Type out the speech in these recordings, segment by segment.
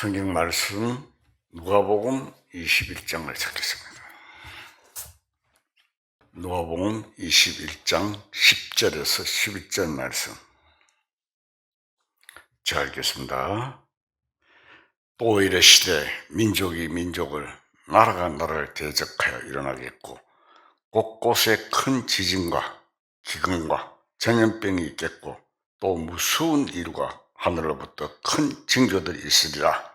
성경 말씀 누가복음 21장을 찾겠습니다. 누가복음 21장 10절에서 11절 말씀. 자, 읽겠습니다. 또 이르시되 민족이 민족을, 나라가 나라를 대적하여 일어나겠고 곳곳에 큰 지진과 기근과 전염병이 있겠고 또 무서운 일과 하늘로부터 큰 징조들이 있으리라.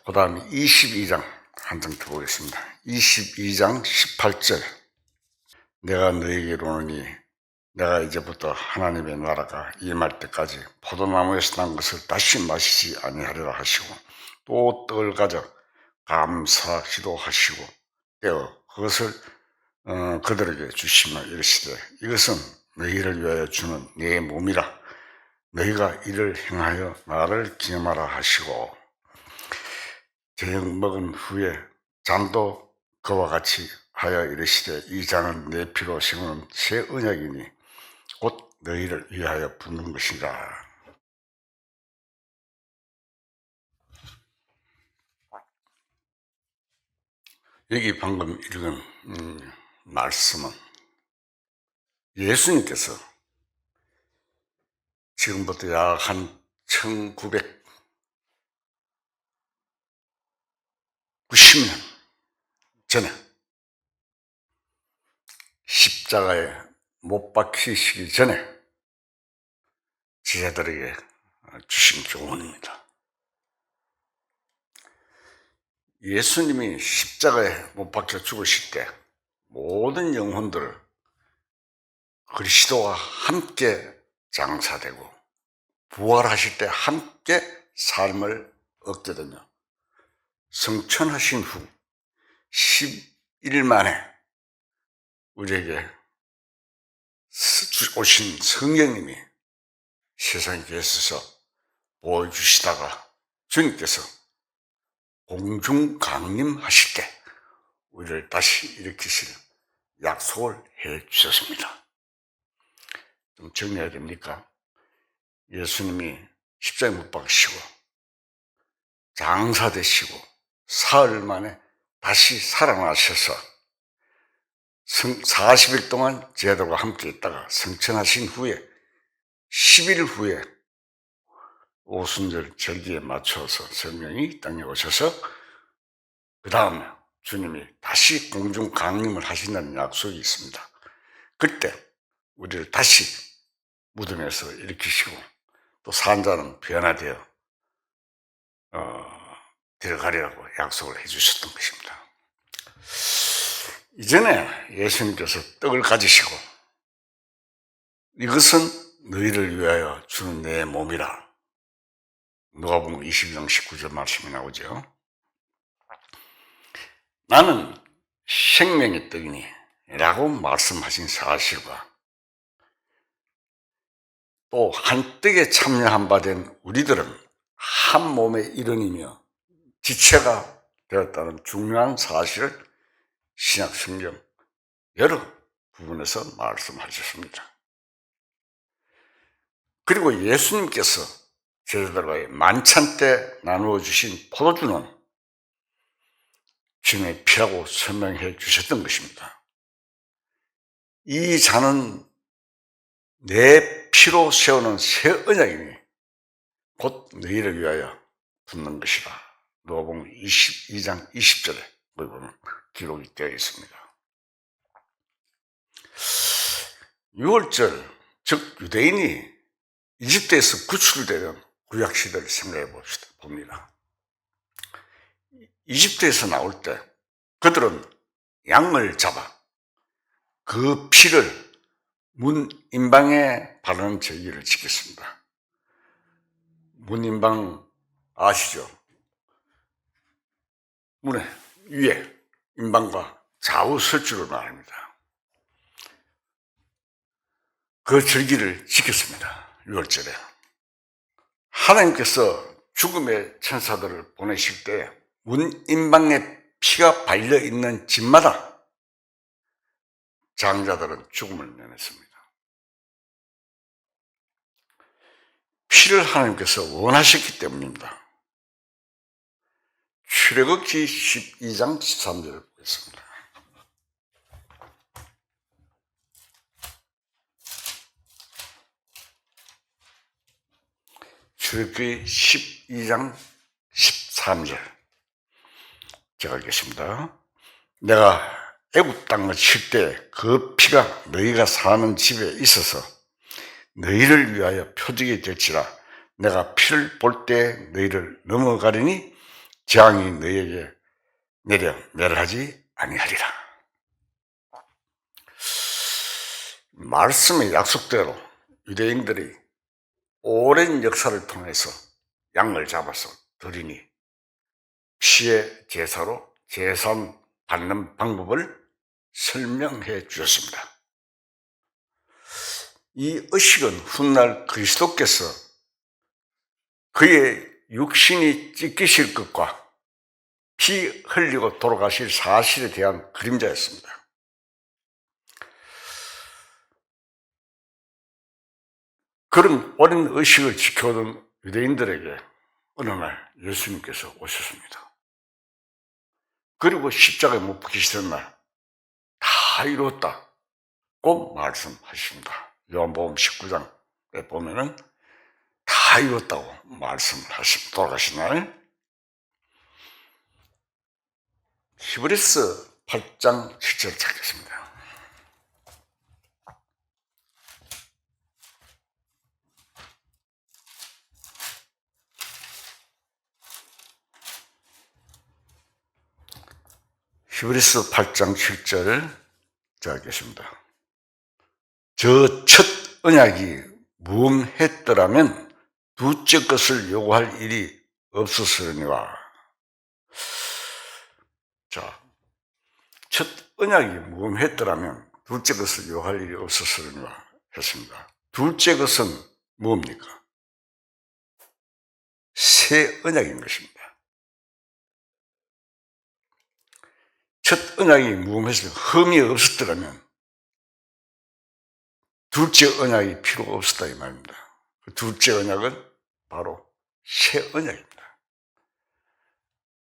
그 다음에 22장 한 장 더 보겠습니다. 22장 18절. 내가 너에게로 오노니 내가 이제부터 하나님의 나라가 임할 때까지 포도나무에서 난 것을 다시 마시지 아니하리라 하시고, 또 떡을 가져 감사 기도하시고 떼어 그것을 그들에게 주시며 이르시되, 이것은 너희를 위하여 주는 내 몸이라. 너희가 이를 행하여 나를 기념하라 하시고, 저녁 먹은 후에 잔도 그와 같이 하여 이르시되, 이 잔은 내 피로 세우는 새 언약이니 곧 너희를 위하여 붓는 것이라. 여기 방금 읽은 말씀은 예수님께서 지금부터 약 한 1990년 전에 십자가에 못 박히시기 전에 제자들에게 주신 교훈입니다. 예수님이 십자가에 못 박혀 죽으실 때 모든 영혼들을 그리스도와 함께 장사되고 부활하실 때 함께 삶을 얻게 되며, 성천하신 후 11일 만에 우리에게 오신 성령님이 세상에 계셔서 보여주시다가 주님께서 공중 강림하실 때 우리를 다시 일으키실 약속을 해 주셨습니다. 좀 정리해야 됩니까? 예수님이 십자가에 못 박히시고 장사되시고 사흘 만에 다시 살아나셔서 40일 동안 제자들과 함께 있다가 성천하신 후에 10일 후에 오순절 절기에 맞춰서 성령이 땅에 오셔서 그 다음에 주님이 다시 공중 강림을 하신다는 약속이 있습니다. 그때 우리를 다시 무덤에서 일으키시고 또 산자는 변화되어 들어가리라고 약속을 해주셨던 것입니다. 이전에 예수님께서 떡을 가지시고, 이것은 너희를 위하여 주는 내 몸이라. 누가복음 22장 19절 말씀이 나오죠. 나는 생명의 떡이니 라고 말씀하신 사실과 또 한 떡에 참여한 바 된 우리들은 한 몸의 일원이며 지체가 되었다는 중요한 사실을 신약 성경 여러 부분에서 말씀하셨습니다. 그리고 예수님께서 제자들과의 만찬 때 나누어 주신 포도주는 주님의 피라고 설명해 주셨던 것입니다. 이 잔은 내 피로 세우는 새 언약이니 곧 너희를 위하여 붓는 것이라. 누가복음 22장 20절에 보면 기록이 되어 있습니다. 6월절, 즉 유대인이 이집트에서 구출되는 구약시대를 생각해 봅니다. 이집트에서 나올 때 그들은 양을 잡아 그 피를 문 임방에 바르는 제기를 지켰습니다. 문 임방 아시죠? 문에 위에 임방과 좌우 설주를 말합니다. 그 절기를 지켰습니다. 6월절에 하나님께서 죽음의 천사들을 보내실 때 문 임방에 피가 발려 있는 집마다 장자들은 죽음을 면했습니다. 피를 하나님께서 원하셨기 때문입니다. 출애굽기 12장 13절을 보겠습니다. 출애굽기 12장 13절 제가 읽겠습니다. 내가 애굽 땅을 칠 때 그 피가 너희가 사는 집에 있어서 너희를 위하여 표적이 될지라. 내가 피를 볼 때 너희를 넘어가리니 재앙이 너희에게 내려 멸하지 아니하리라. 말씀의 약속대로 유대인들이 오랜 역사를 통해서 양을 잡아서 드리니 피의 제사로 제산 받는 방법을 설명해 주셨습니다. 이 의식은 훗날 그리스도께서 그의 육신이 찢기실 것과 피 흘리고 돌아가실 사실에 대한 그림자였습니다. 그런 오랜 의식을 지켜오던 유대인들에게 어느 날 예수님께서 오셨습니다. 그리고 십자가에 못 박히시던 날 다 이루었다고 말씀하십니다. 요한복음 19장에 보면은 다 이뤘다고 말씀을 하십니다. 돌아가신 날. 히브리서 8장 7절 찾겠습니다. 히브리서 8장 7절 찾겠습니다. 저 첫 언약이 무음했더라면 둘째 것을 요구할 일이 없었으니와. 자, 첫 언약이 무음했더라면 둘째 것을 요구할 일이 없었으니와 했습니다. 둘째 것은 뭡니까? 새 언약인 것입니다. 첫 언약이 무음했을 때 흠이 없었더라면 둘째 언약이 필요가 없었다 이 말입니다. 그 둘째 언약은 바로 새 언약입니다.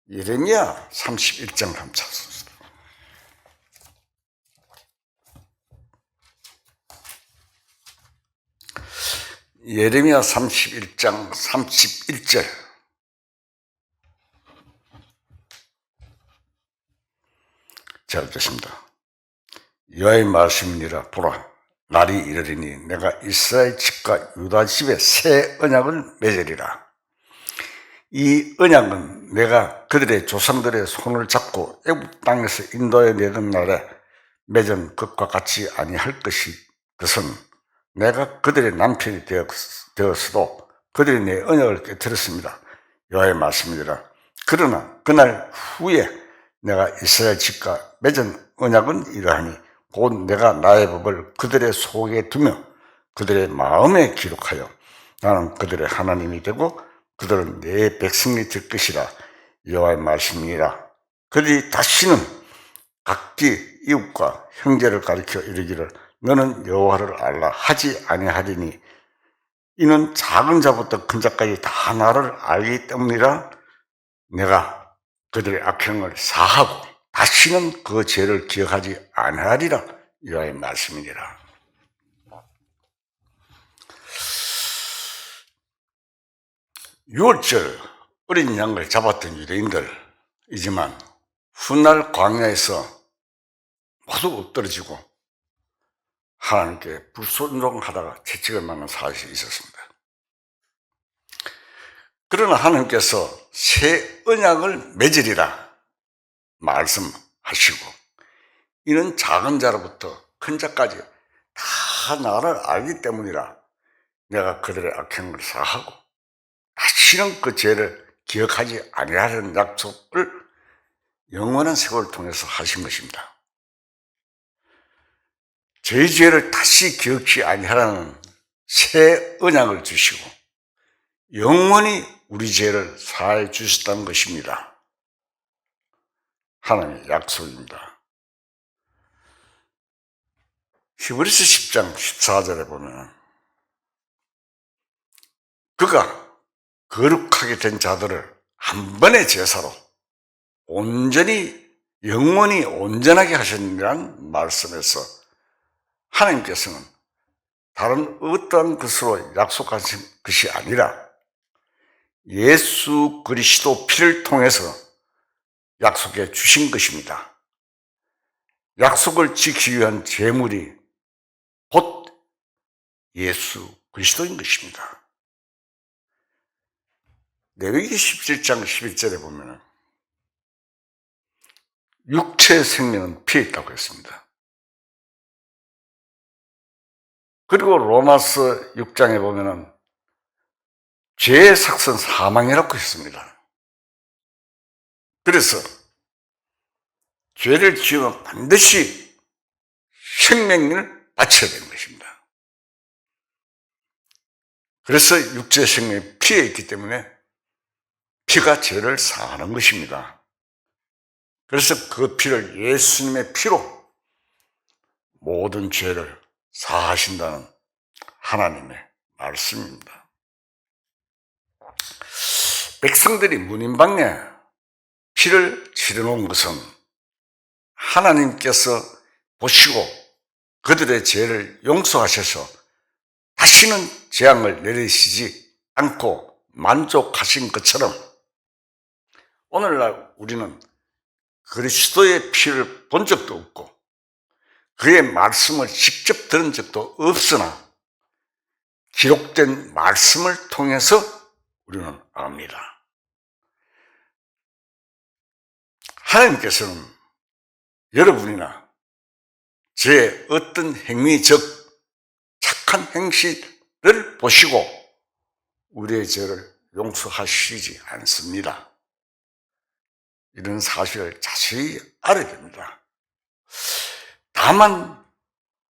예레미야 31장 한번 찾습니다. 예레미야 31장 31절 자 읽겠습니다. 여호와의 말씀이니라. 보라, 날이 이르리니 내가 이스라엘 집과 유다 집에 새 언약을 맺으리라. 이 언약은 내가 그들의 조상들의 손을 잡고 애굽 땅에서 인도해 내던 날에 맺은 것과 같이 아니할 것은 내가 그들의 남편이 되었어도 그들이 내 언약을 깨뜨렸습니다. 여호와의 말씀이니라. 그러나 그날 후에 내가 이스라엘 집과 맺은 언약은 이러하니 곧 내가 나의 법을 그들의 속에 두며 그들의 마음에 기록하여 나는 그들의 하나님이 되고 그들은 내 백성이 될 것이라. 여호와의 말씀이니라. 그들이 다시는 각기 이웃과 형제를 가리켜 이르기를 너는 여호와를 알라 하지 아니하리니 이는 작은 자부터 큰 자까지 다 나를 알기 때문이라. 내가 그들의 악행을 사하고 다시는 그 죄를 기억하지 아니하리라. 여호와의 말씀이니라. 유월절 어린 양을 잡았던 유대인들이지만 훗날 광야에서 모두 엎드러지고 하나님께 불순종하다가 채찍을 맞는 사실이 있었습니다. 그러나 하나님께서 새 언약을 맺으리라 말씀하시고 이는 작은 자로부터 큰 자까지 다 나를 알기 때문이라. 내가 그들의 악행을 사하고 다시는 그 죄를 기억하지 아니하려는 약속을 영원한 세월을 통해서 하신 것입니다. 저희 죄를 다시 기억지 아니하라는 새 언약을 주시고 영원히 우리 죄를 사해 주셨다는 것입니다. 하나님의 약속입니다. 히브리서 10장 14절에 보면 그가 거룩하게 된 자들을 한 번의 제사로 온전히 영원히 온전하게 하셨느라는 말씀에서 하나님께서는 다른 어떠한 것으로 약속하신 것이 아니라 예수 그리스도 피를 통해서 약속해 주신 것입니다. 약속을 지키기 위한 제물이 곧 예수 그리스도인 것입니다. 레위기 17장 11절에 보면 육체의 생명은 피에 있다고 했습니다. 그리고 로마서 6장에 보면 죄의 삭은 사망이라고 했습니다. 그래서 죄를 지으면 반드시 생명을 바쳐야 되는 것입니다. 그래서 육체의 생명이 피에 있기 때문에 피가 죄를 사하는 것입니다. 그래서 그 피를 예수님의 피로 모든 죄를 사하신다는 하나님의 말씀입니다. 백성들이 문인방에 피를 치러놓은 것은 하나님께서 보시고 그들의 죄를 용서하셔서 다시는 재앙을 내리시지 않고 만족하신 것처럼 오늘날 우리는 그리스도의 피를 본 적도 없고 그의 말씀을 직접 들은 적도 없으나 기록된 말씀을 통해서 우리는 압니다. 하나님께서는 여러분이나 제 어떤 행위 즉 착한 행실을 보시고 우리의 죄를 용서하시지 않습니다. 이런 사실을 자세히 알아야 됩니다. 다만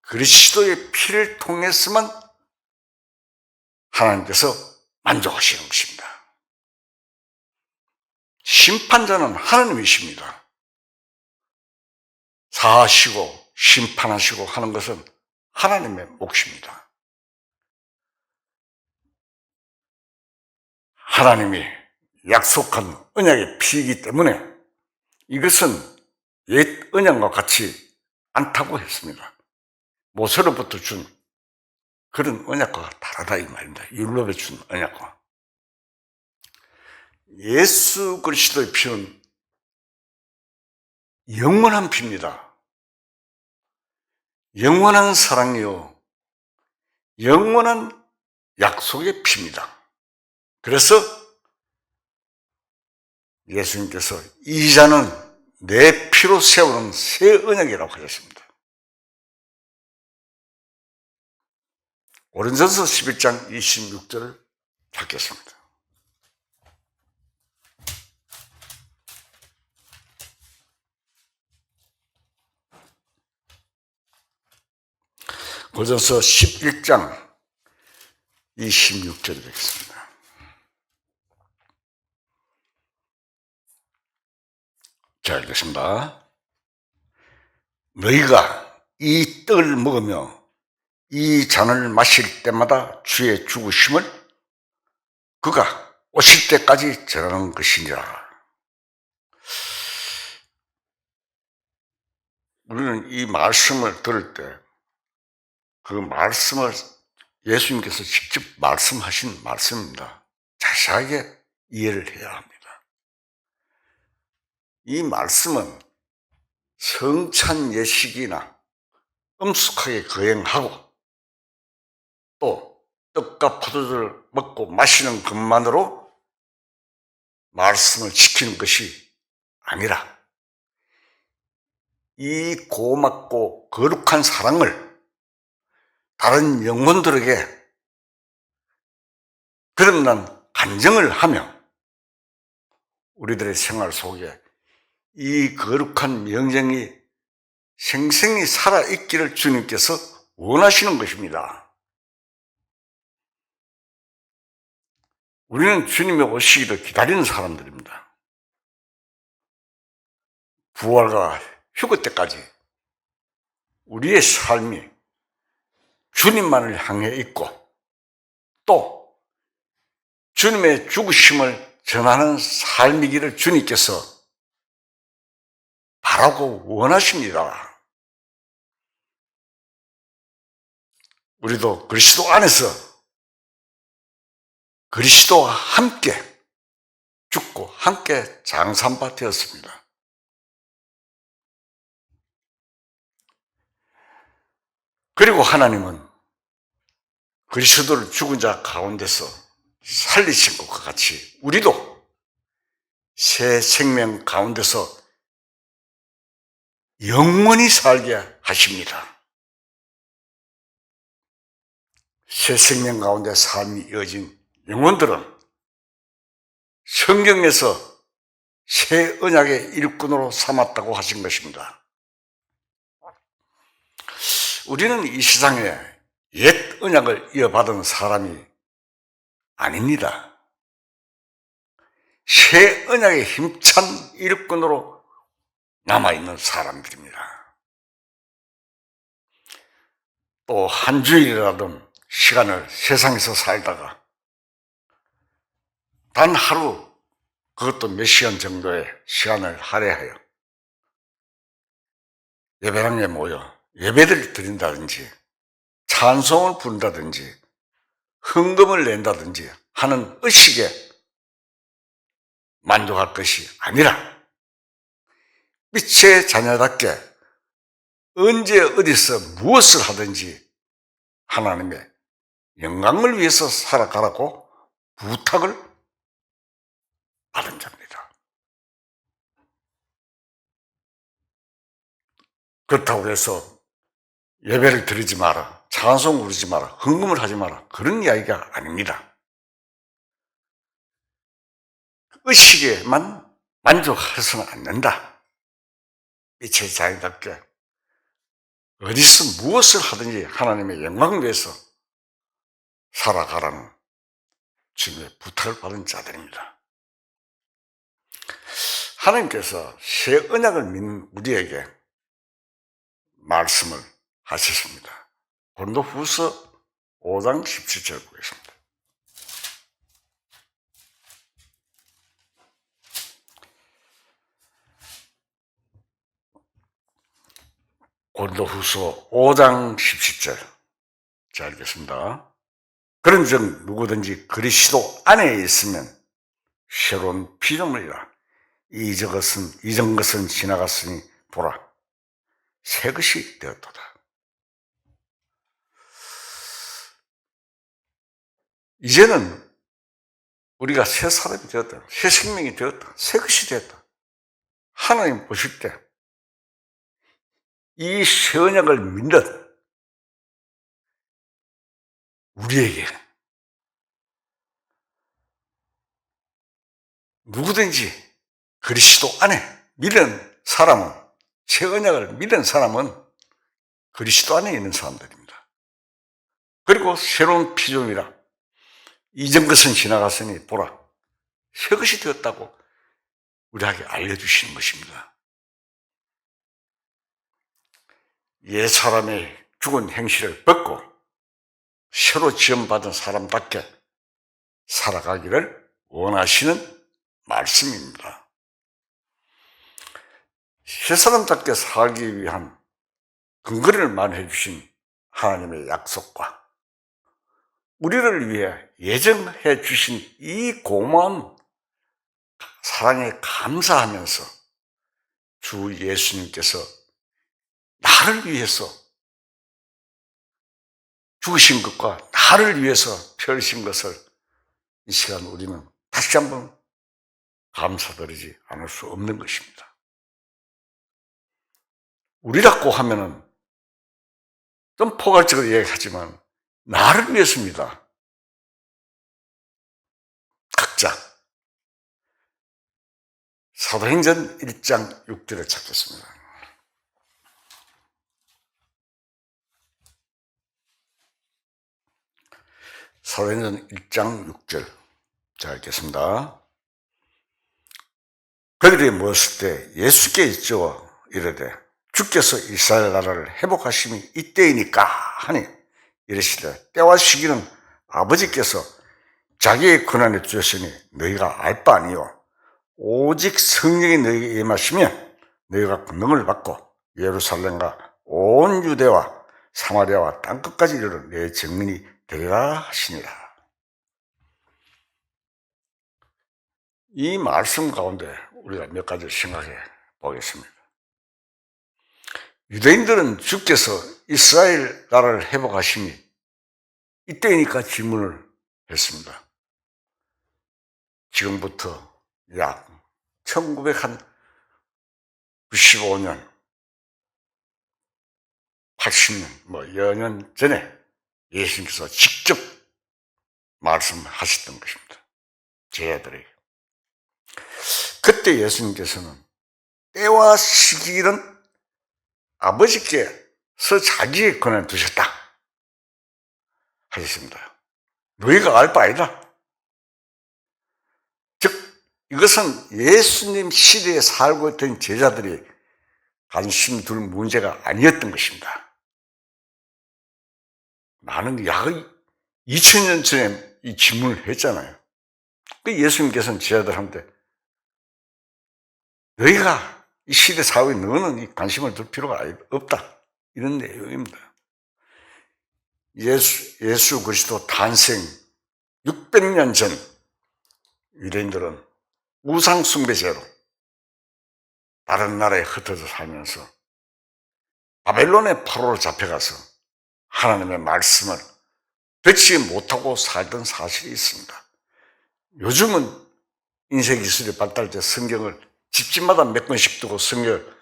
그리스도의 피를 통해서만 하나님께서 만족하시는 것입니다. 심판자는 하나님이십니다. 사하시고 심판하시고 하는 것은 하나님의 몫입니다. 하나님이 약속한 언약의 피이기 때문에 이것은 옛 언약과 같이 않다고 했습니다. 모세로부터 준 그런 언약과 다르다 이 말입니다. 율법에 준 언약과. 예수 그리스도의 피는 영원한 피입니다. 영원한 사랑이요 영원한 약속의 피입니다. 그래서 예수님께서 이 잔은 내 피로 세우는 새 언약이라고 하셨습니다. 고린도전서 11장 26절을 찾겠습니다. 고린도전서 11장 26절이 되겠습니다. 자, 읽겠습니다. 너희가 이 떡을 먹으며 이 잔을 마실 때마다 주의 죽으심을 그가 오실 때까지 전하는 것이니라. 우리는 이 말씀을 들을 때 그 말씀을 예수님께서 직접 말씀하신 말씀입니다. 자세하게 이해를 해야 합니다. 이 말씀은 성찬 예식이나 엄숙하게 거행하고 또 떡과 포도주를 먹고 마시는 것만으로 말씀을 지키는 것이 아니라 이 고맙고 거룩한 사랑을 다른 영혼들에게 드러난 간증을 하며 우리들의 생활 속에 이 거룩한 명령이 생생히 살아있기를 주님께서 원하시는 것입니다. 우리는 주님의 오시기를 기다리는 사람들입니다. 부활과 휴거 때까지 우리의 삶이 주님만을 향해 있고 또 주님의 죽으심을 전하는 삶이기를 주님께서 바라고 원하십니다. 우리도 그리스도 안에서 그리스도와 함께 죽고 함께 장사바 되었습니다. 그리고 하나님은 그리스도를 죽은 자 가운데서 살리신 것과 같이 우리도 새 생명 가운데서 영원히 살게 하십니다. 새 생명 가운데 삶이 이어진 영혼들은 성경에서 새 언약의 일꾼으로 삼았다고 하신 것입니다. 우리는 이 세상에 옛 언약을 이어받은 사람이 아닙니다. 새 언약의 힘찬 일꾼으로 남아있는 사람들입니다. 또 한 주일이라도 시간을 세상에서 살다가 단 하루, 그것도 몇 시간 정도의 시간을 할애하여 예배당에 모여 예배를 드린다든지 찬송을 부른다든지 헌금을 낸다든지 하는 의식에 만족할 것이 아니라 빛의 자녀답게 언제 어디서 무엇을 하든지 하나님의 영광을 위해서 살아가라고 부탁을 받은 자입니다. 그렇다고 해서 예배를 드리지 마라, 찬송 부르지 마라, 헌금을 하지 마라, 그런 이야기가 아닙니다. 의식에만 만족해서는 안 된다. 빛의 자녀답게 어디서 무엇을 하든지 하나님의 영광을 위해서 살아가라는 주님의 부탁을 받은 자들입니다. 하나님께서 새 언약을 믿는 우리에게 말씀을 하셨습니다. 고린도후서 5장 17절 보겠습니다. 고린도후서 5장 17절. 자, 읽겠습니다. 그런즉 누구든지 그리스도 안에 있으면 새로운 피조물이라. 이전 것은 지나갔으니 보라, 새 것이 되었도다. 이제는 우리가 새 사람이 되었다, 새 생명이 되었다, 새 것이 되었다. 하나님 보실 때 이 새 언약을 믿는 우리에게 누구든지 그리스도 안에 믿는 사람은, 새 언약을 믿는 사람은 그리스도 안에 있는 사람들입니다. 그리고 새로운 피조물이라. 이전 것은 지나갔으니 보라, 새 것이 되었다고 우리에게 알려주시는 것입니다. 옛 사람의 죽은 행실을 벗고 새로 지음받은 사람답게 살아가기를 원하시는 말씀입니다. 새 사람답게 살기 위한 근거를 마련해 주신 하나님의 약속과 우리를 위해 예정해 주신 이 고마운 사랑에 감사하면서 주 예수님께서 나를 위해서 죽으신 것과 나를 위해서 펴신 것을 이 시간 우리는 다시 한번 감사드리지 않을 수 없는 것입니다. 우리라고 하면은 좀 포괄적으로 얘기하지만 나를 위해서입니다. 각자 사도행전 1장 6절을 찾겠습니다. 사도행전 1장 6절. 자, 읽겠습니다. 그들이 모였을 때 예수께 여쭈어 이르되 주께서 이스라엘 나라를 회복하심이 이때이니까 하니 이르시되 때와 시기는 아버지께서 자기의 권한에 주셨으니 너희가 알 바 아니요 오직 성령이 너희에게 임하시면 너희가 권능을 받고 예루살렘과 온 유대와 사마리아와 땅끝까지 이르러 내 증인이 되리라 하시니라. 이 말씀 가운데 우리가 몇 가지를 생각해 보겠습니다. 유대인들은 주께서 이스라엘 나라를 회복하심이 이때이니까 질문을 했습니다. 지금부터 약 1995년, 80년, 여년 전에 예수님께서 직접 말씀하셨던 것입니다. 제자들에게. 그때 예수님께서는 때와 시기는 아버지께서 자기의 권한을 두셨다 하셨습니다. 너희가 알 바 아니다. 즉 이것은 예수님 시대에 살고 있던 제자들이 관심 둘 문제가 아니었던 것입니다. 나는 약 2000년 전에 이 질문을 했잖아요. 그 예수님께서는 제자들한테 너희가 이 시대 사회에 너는 이 관심을 둘 필요가 없다. 이런 내용입니다. 예수 그리스도 탄생 600년 전 유대인들은 우상숭배제로 다른 나라에 흩어져 살면서 바벨론의 포로로 잡혀가서 하나님의 말씀을 듣지 못하고 살던 사실이 있습니다. 요즘은 인쇄기술이 발달돼 성경을 집집마다 몇 권씩 두고 성경을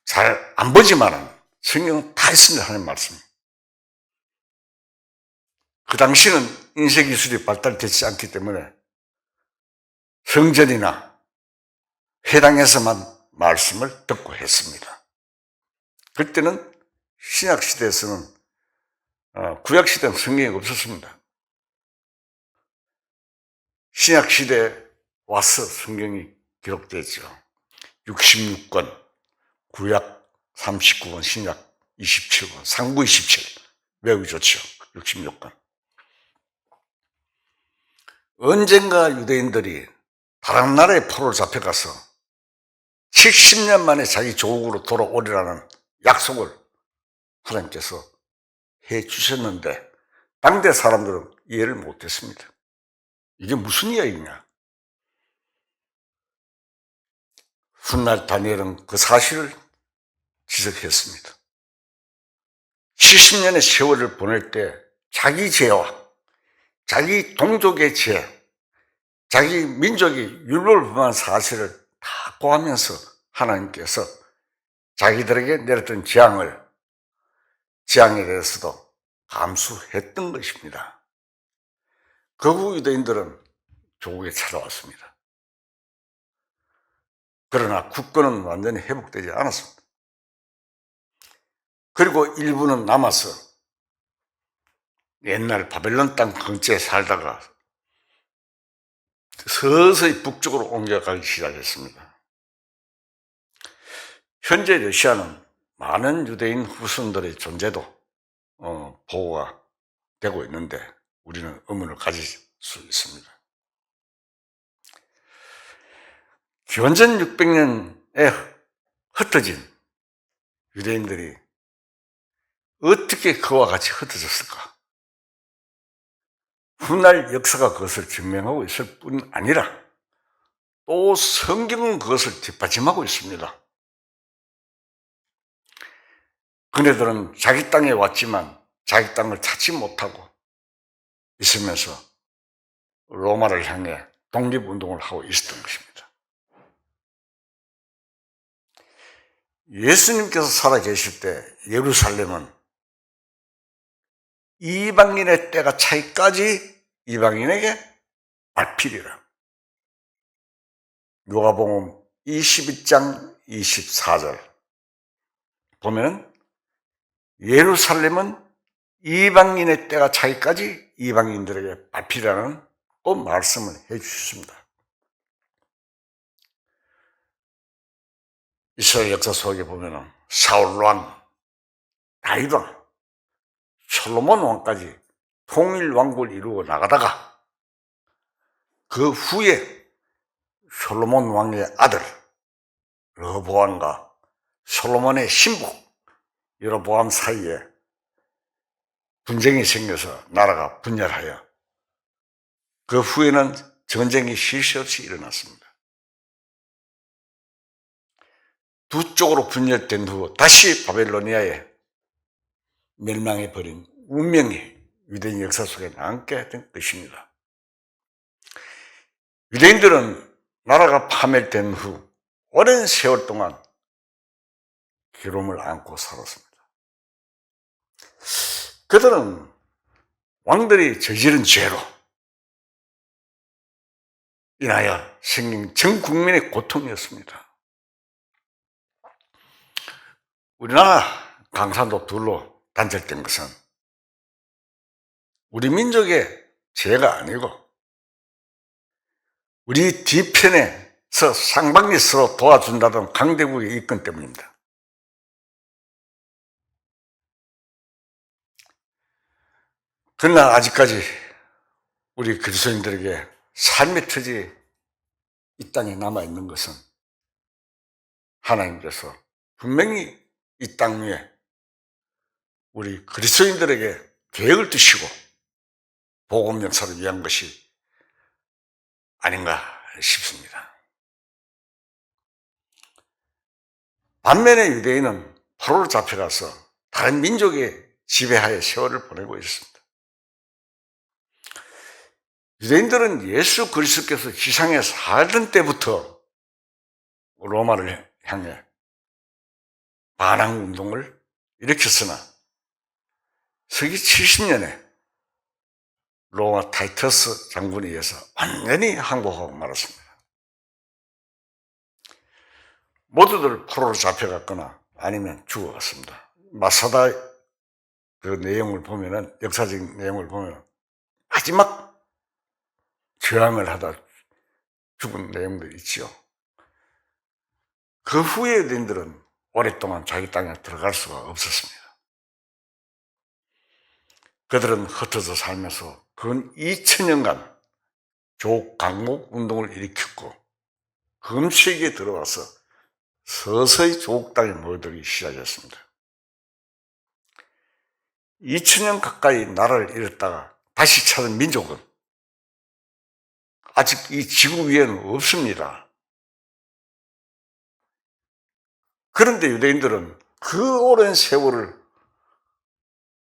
잘 안 보지만은 성경은 다 있습니다. 하나님 말씀. 그 당시는 인쇄기술이 발달되지 않기 때문에 성전이나 회당에서만 말씀을 듣고 했습니다. 그때는 신약시대에서는 구약시대는 성경이 없었습니다. 신약시대에 와서 성경이 기록되죠. 66권, 구약 39권, 신약 27권, 상구 27, 매우 좋죠. 66권. 언젠가 유대인들이 다른 나라에 포로로 잡혀가서 70년 만에 자기 조국으로 돌아오리라는 약속을 하나님께서 해 주셨는데 당대 사람들은 이해를 못했습니다. 이게 무슨 이야기냐? 훗날 다니엘은 그 사실을 지적했습니다. 70년의 세월을 보낼 때 자기 죄와 자기 동족의 죄, 자기 민족이 율법을 범한 사실을 다 고하면서 하나님께서 자기들에게 내렸던 재앙에 대해서도 감수했던 것입니다. 그 후 유대인들은 조국에 찾아왔습니다. 그러나 국권은 완전히 회복되지 않았습니다. 그리고 일부는 남아서 옛날 바벨론 땅 근처에 살다가 서서히 북쪽으로 옮겨가기 시작했습니다. 현재 러시아는 많은 유대인 후손들의 존재도 보호가 되고 있는데 우리는 의문을 가질 수 있습니다. 기원전 600년에 흩어진 유대인들이 어떻게 그와 같이 흩어졌을까? 훗날 역사가 그것을 증명하고 있을 뿐 아니라 또 성경은 그것을 뒷받침하고 있습니다. 그네들은 자기 땅에 왔지만 자기 땅을 찾지 못하고 있으면서 로마를 향해 독립운동을 하고 있었던 것입니다. 예수님께서 살아계실 때 예루살렘은 이방인의 때가 차기까지 이방인에게 발필이라. 누가복음 22장 24절 보면 예루살렘은 이방인의 때가 차기까지 이방인들에게 발필이라는 또 말씀을 해 주셨습니다. 이스라엘 역사 속에 보면 사울 왕, 다윗 왕, 솔로몬 왕까지 통일 왕국을 이루어 나가다가 그 후에 솔로몬 왕의 아들 르호보암과 솔로몬의 신부 여로보암 사이에 분쟁이 생겨서 나라가 분열하여 그 후에는 전쟁이 쉴 새 없이 일어났습니다. 두 쪽으로 분열된 후 다시 바벨로니아에 멸망해버린 운명이 유대인 역사 속에 남게 된 것입니다. 유대인들은 나라가 파멸된 후 오랜 세월 동안 괴로움을 안고 살았습니다. 그들은 왕들이 저지른 죄로 인하여 생긴 전 국민의 고통이었습니다. 우리나라 강산도 둘로 단절된 것은 우리 민족의 죄가 아니고 우리 뒤편에서 쌍방이 서로 도와준다던 강대국의 이권 때문입니다. 그러나 아직까지 우리 그리스도인들에게 삶의 터지 이 땅에 남아있는 것은 하나님께서 분명히 이 땅 위에 우리 그리스도인들에게 계획을 두시고 복음 역사를 위한 것이 아닌가 싶습니다. 반면에 유대인은 포로로 잡혀가서 다른 민족의 지배하에 세월을 보내고 있습니다. 유대인들은 예수 그리스도께서 지상에 살던 때부터 로마를 향해 반항 운동을 일으켰으나 서기 70년에 로마 타이터스 장군에 의해서 완전히 항복하고 말았습니다. 모두들 포로로 잡혀갔거나 아니면 죽어갔습니다. 마사다 그 내용을 보면은, 역사적인 내용을 보면 마지막 저항을 하다 죽은 내용도 있지요. 그 후에 유대인들은 오랫동안 자기 땅에 들어갈 수가 없었습니다. 그들은 흩어져 살면서 근 2000년간 조국 운동을 일으켰고 금세기에 들어와서 서서히 조국 땅에 모여들기 시작했습니다. 2000년 가까이 나라를 잃었다가 다시 찾은 민족은 아직 이 지구 위에는 없습니다. 그런데 유대인들은 그 오랜 세월을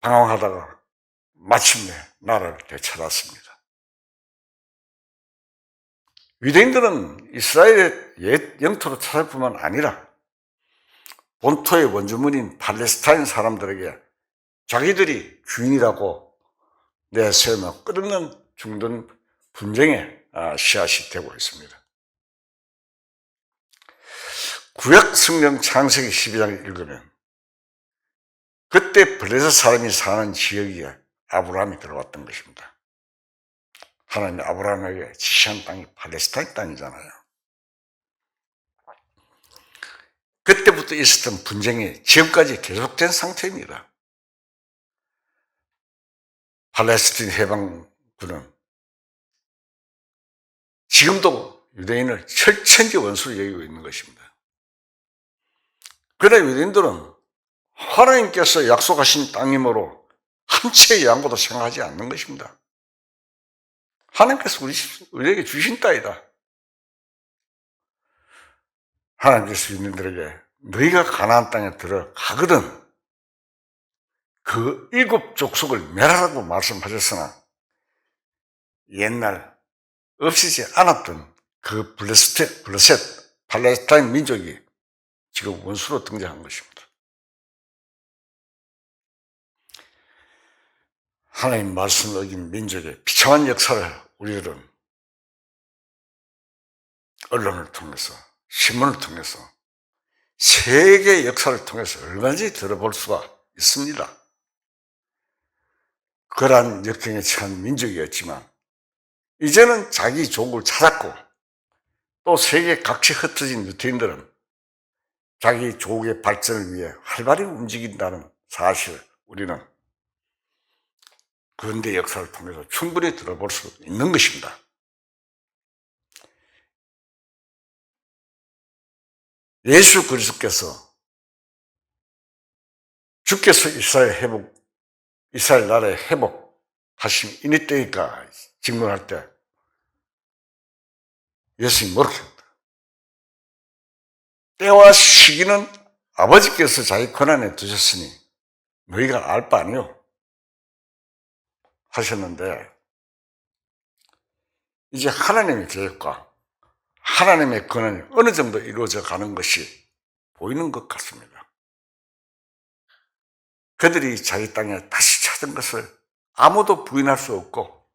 방황하다가 마침내 나라를 되찾았습니다. 유대인들은 이스라엘의 옛 영토로 찾을 뿐만 아니라 본토의 원주민인 팔레스타인 사람들에게 자기들이 주인이라고 내세우며 끝없는 중동 분쟁의 씨앗이 되고 있습니다. 구약 성경 창세기 12장을 읽으면 그때 블레셋 사람이 사는 지역에 아브라함이 들어왔던 것입니다. 하나님이 아브라함에게 지시한 땅이 팔레스타인 땅이잖아요. 그때부터 있었던 분쟁이 지금까지 계속된 상태입니다. 팔레스타인 해방군은 지금도 유대인을 철천지 원수로 여기고 있는 것입니다. 그러나 유대인들은 하나님께서 약속하신 땅이므로 한 채의 양보도 생각하지 않는 것입니다. 하나님께서 우리에게 주신 땅이다. 하나님께서 유대인들에게 너희가 가나안 땅에 들어가거든 그 7 족속을 멸하라고 말씀하셨으나 옛날 없이지 않았던 그 블레셋 팔레스타인 민족이 지금 원수로 등장한 것입니다. 하나님 말씀을 어긴 민족의 비참한 역사를 우리들은 언론을 통해서, 신문을 통해서, 세계 역사를 통해서 얼마든지 들어볼 수가 있습니다. 그러한 역경에 처한 민족이었지만 이제는 자기 족을 찾았고 또 세계 각지 흩어진 유대인들은 자기 족의 발전을 위해 활발히 움직인다는 사실을 우리는 근대 역사를 통해서 충분히 들어볼 수 있는 것입니다. 예수 그리스도께서 주께서 이스라엘 나라의 회복하심 이니 때니까 직문할 때 예수님이 뭐라고 했다. 때와 시기는 아버지께서 자기 권한에 두셨으니 너희가 알 바 아니요 하셨는데, 이제 하나님의 계획과 하나님의 권한이 어느 정도 이루어져 가는 것이 보이는 것 같습니다. 그들이 자기 땅에 다시 찾은 것을 아무도 부인할 수 없고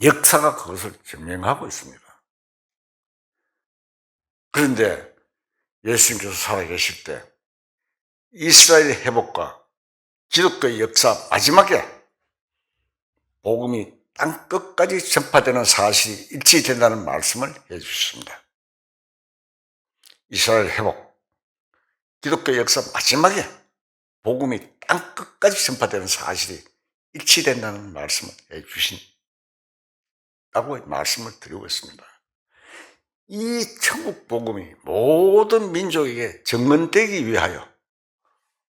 역사가 그것을 증명하고 있습니다. 그런데 예수님께서 살아계실 때 이스라엘의 회복과 기독교의 역사 마지막에 복음이 땅 끝까지 전파되는 사실이 일치된다는 말씀을 해주셨습니다. 이스라엘 회복, 기독교 역사 마지막에 복음이 땅 끝까지 전파되는 사실이 일치된다는 말씀을 해주신다고 말씀을 드리고 있습니다. 이 천국 복음이 모든 민족에게 증언되기 위하여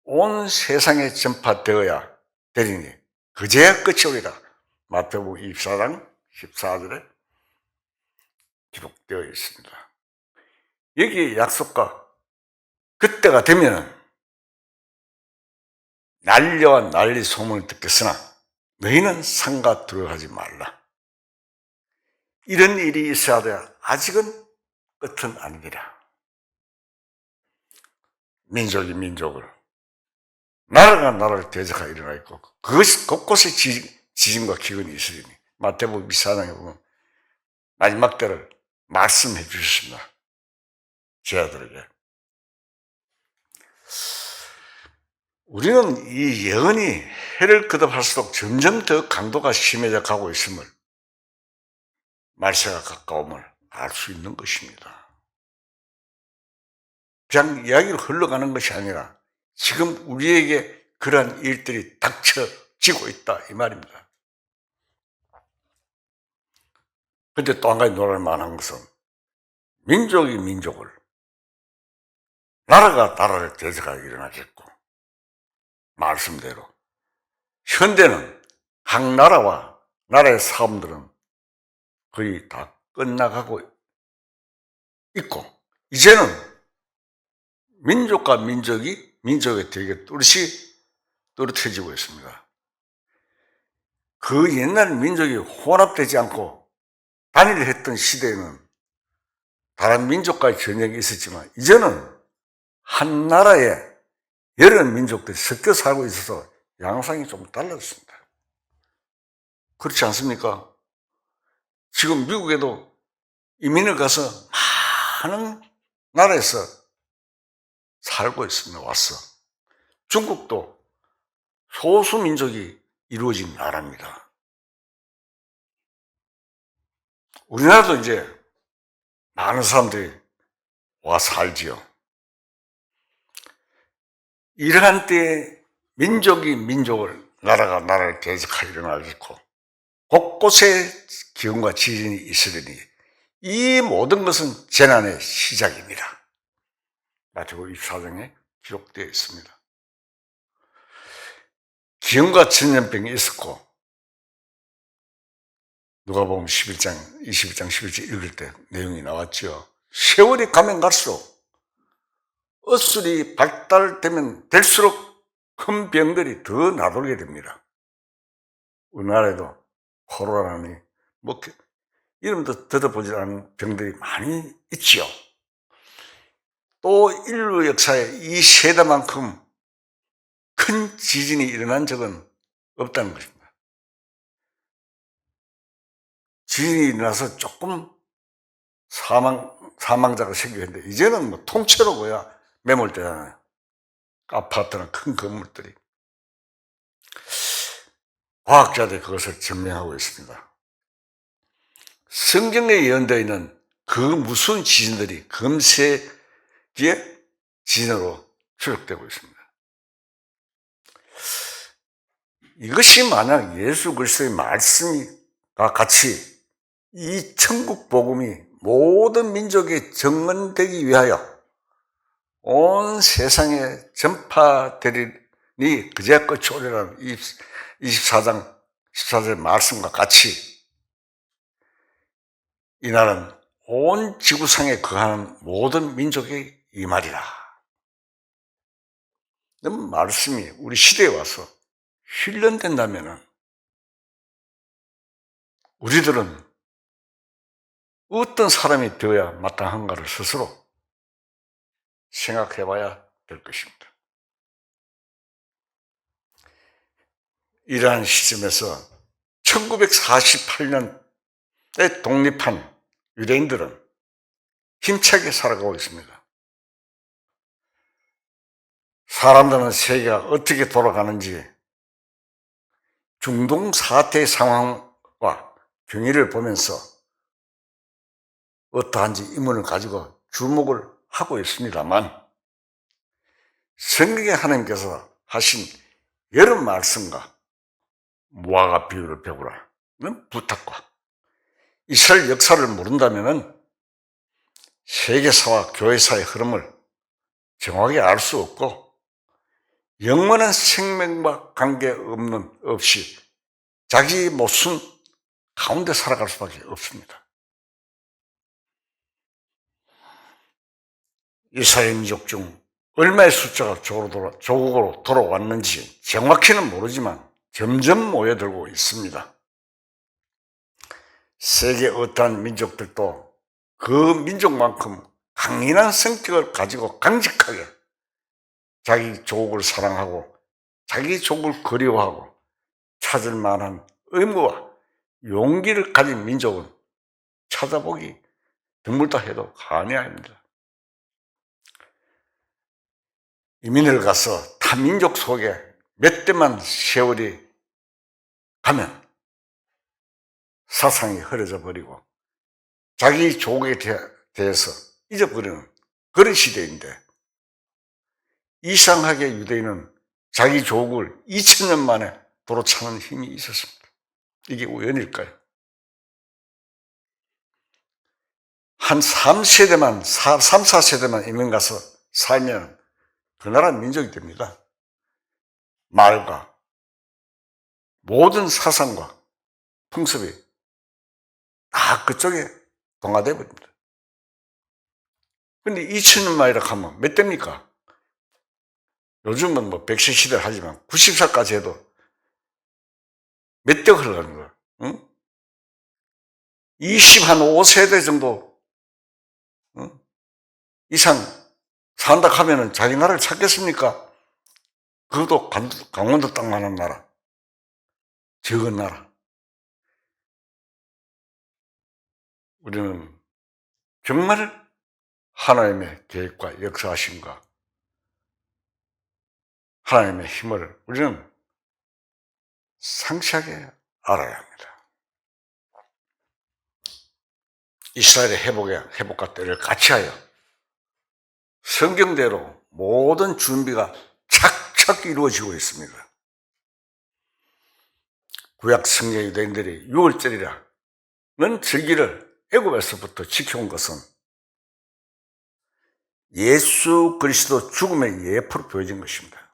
온 세상에 전파되어야 되리니 그제야 끝이 오리라. 마태복음 24장 14절에 기록되어 있습니다. 여기에 약속과 그때가 되면 난리와 난리 소문을 듣겠으나 너희는 상가 들어가지 말라. 이런 일이 있어야 돼. 아직은 끝은 아니니라. 민족이 민족을, 나라가 나라를 대적하여 일어나 있고 그것이 곳곳에 지진과 기근이 있으리니 마태복음 24장에 보면 마지막 때를 말씀해 주셨습니다. 제자들에게. 우리는 이 예언이 해를 거듭할수록 점점 더 강도가 심해져 가고 있음을, 말세가 가까움을 알 수 있는 것입니다. 그냥 이야기로 흘러가는 것이 아니라 지금 우리에게 그러한 일들이 닥쳐지고 있다 이 말입니다. 그런데 또 한 가지 놀랄 만한 것은 민족이 민족을, 나라가 나라를 대적하여 일어나겠고, 말씀대로 현대는 각 나라와 나라의 사람들은 거의 다 끝나가고 있고, 이제는 민족과 민족의 되게 또렷해지고 있습니다. 그 옛날 민족이 혼합되지 않고 단일했던 시대에는 다른 민족과의 전쟁이 있었지만 이제는 한 나라에 여러 민족들이 섞여 살고 있어서 양상이 좀 달라졌습니다. 그렇지 않습니까? 지금 미국에도 이민을 가서 많은 나라에서 살고 있습니다. 와서. 중국도 소수 민족이 이루어진 나라입니다. 우리나라도 이제 많은 사람들이 와 살지요. 이러한 때에 민족이 민족을, 나라가 나라를 대적하여 일어나겠고 곳곳에 기근과 지진이 있으리니 이 모든 것은 재난의 시작입니다. 마태복음 24장에 기록되어 있습니다. 기근과 전염병이 있었고, 누가복음 21장 11절 읽을 때 내용이 나왔죠. 세월이 가면 갈수록 어술이 발달되면 될수록 큰 병들이 더 나돌게 됩니다. 우리나라에도 코로나니 이름도 들어보지 않은 병들이 많이 있지요. 또 인류 역사에 이 세대만큼 큰 지진이 일어난 적은 없다는 것입니다. 지진이 일어나서 조금 사망자가 생기는데 이제는 뭐 통째로 매몰되잖아요. 아파트나 큰 건물들이. 과학자들이 그것을 증명하고 있습니다. 성경에 예언되어 있는 그 무슨 지진들이 금세기의 지진으로 추적되고 있습니다. 이것이 만약 예수 그리스도의 말씀과 같이 이 천국 복음이 모든 민족에 증언되기 위하여 온 세상에 전파되리니 그제야 끝이 오리라는 24장 14절 말씀과 같이 이날은 온 지구상에 거하는 모든 민족의 이 말이라. 말씀이 우리 시대에 와서 실현된다면 우리들은 어떤 사람이 되어야 마땅한가를 스스로 생각해 봐야 될 것입니다. 이러한 시점에서 1948년에 독립한 유대인들은 힘차게 살아가고 있습니다. 사람들은 세계가 어떻게 돌아가는지 중동 사태 상황과 경위를 보면서 어떠한지 의문을 가지고 주목을 하고 있습니다만 성경의 하나님께서 하신 여러 말씀과 무화과 비유를 배우라는 부탁과 이스라엘 역사를 모른다면 세계사와 교회사의 흐름을 정확히 알 수 없고 영원한 생명과 관계없는 없이 자기 모순 가운데 살아갈 수밖에 없습니다. 이스라엘 민족 중 얼마의 숫자가 조국으로 돌아왔는지 정확히는 모르지만 점점 모여들고 있습니다. 세계 어떠한 민족들도 그 민족만큼 강인한 성격을 가지고 강직하게 자기 조국을 사랑하고 자기 조국을 그리워하고 찾을 만한 의무와 용기를 가진 민족은 찾아보기 드물다 해도 과언이 아닙니다. 이민을 가서 타민족 속에 몇 대만 세월이 가면 사상이 흐려져 버리고 자기 조국에 대해서 잊어버리는 그런 시대인데 이상하게 유대인은 자기 조국을 2000년 만에 도로 차는 힘이 있었습니다. 이게 우연일까요? 한 3세대만, 3, 4세대만 이민 가서 살면 그 나라 민족이 됩니다. 말과 모든 사상과 풍습이 다 그쪽에 동화되어 버립니다. 근데 2000년 만이라 하면 몇 대입니까? 요즘은 뭐 100세 시대를 하지만 90살까지 해도 몇 대가 흘러가는 거야. 응? 25세대 정도 이상 산다 하면은 자기 나라를 찾겠습니까? 그것도 강원도 땅만한 나라. 적은 나라. 우리는 정말 하나님의 계획과 역사하심과 하나님의 힘을 우리는 상세하게 알아야 합니다. 이스라엘의 회복과 때를 같이 하여 성경대로 모든 준비가 착착 이루어지고 있습니다. 구약 성경 유대인들이 6월절이라는 절기를 애굽에서부터 지켜온 것은 예수 그리스도 죽음의 예표로 보여진 것입니다.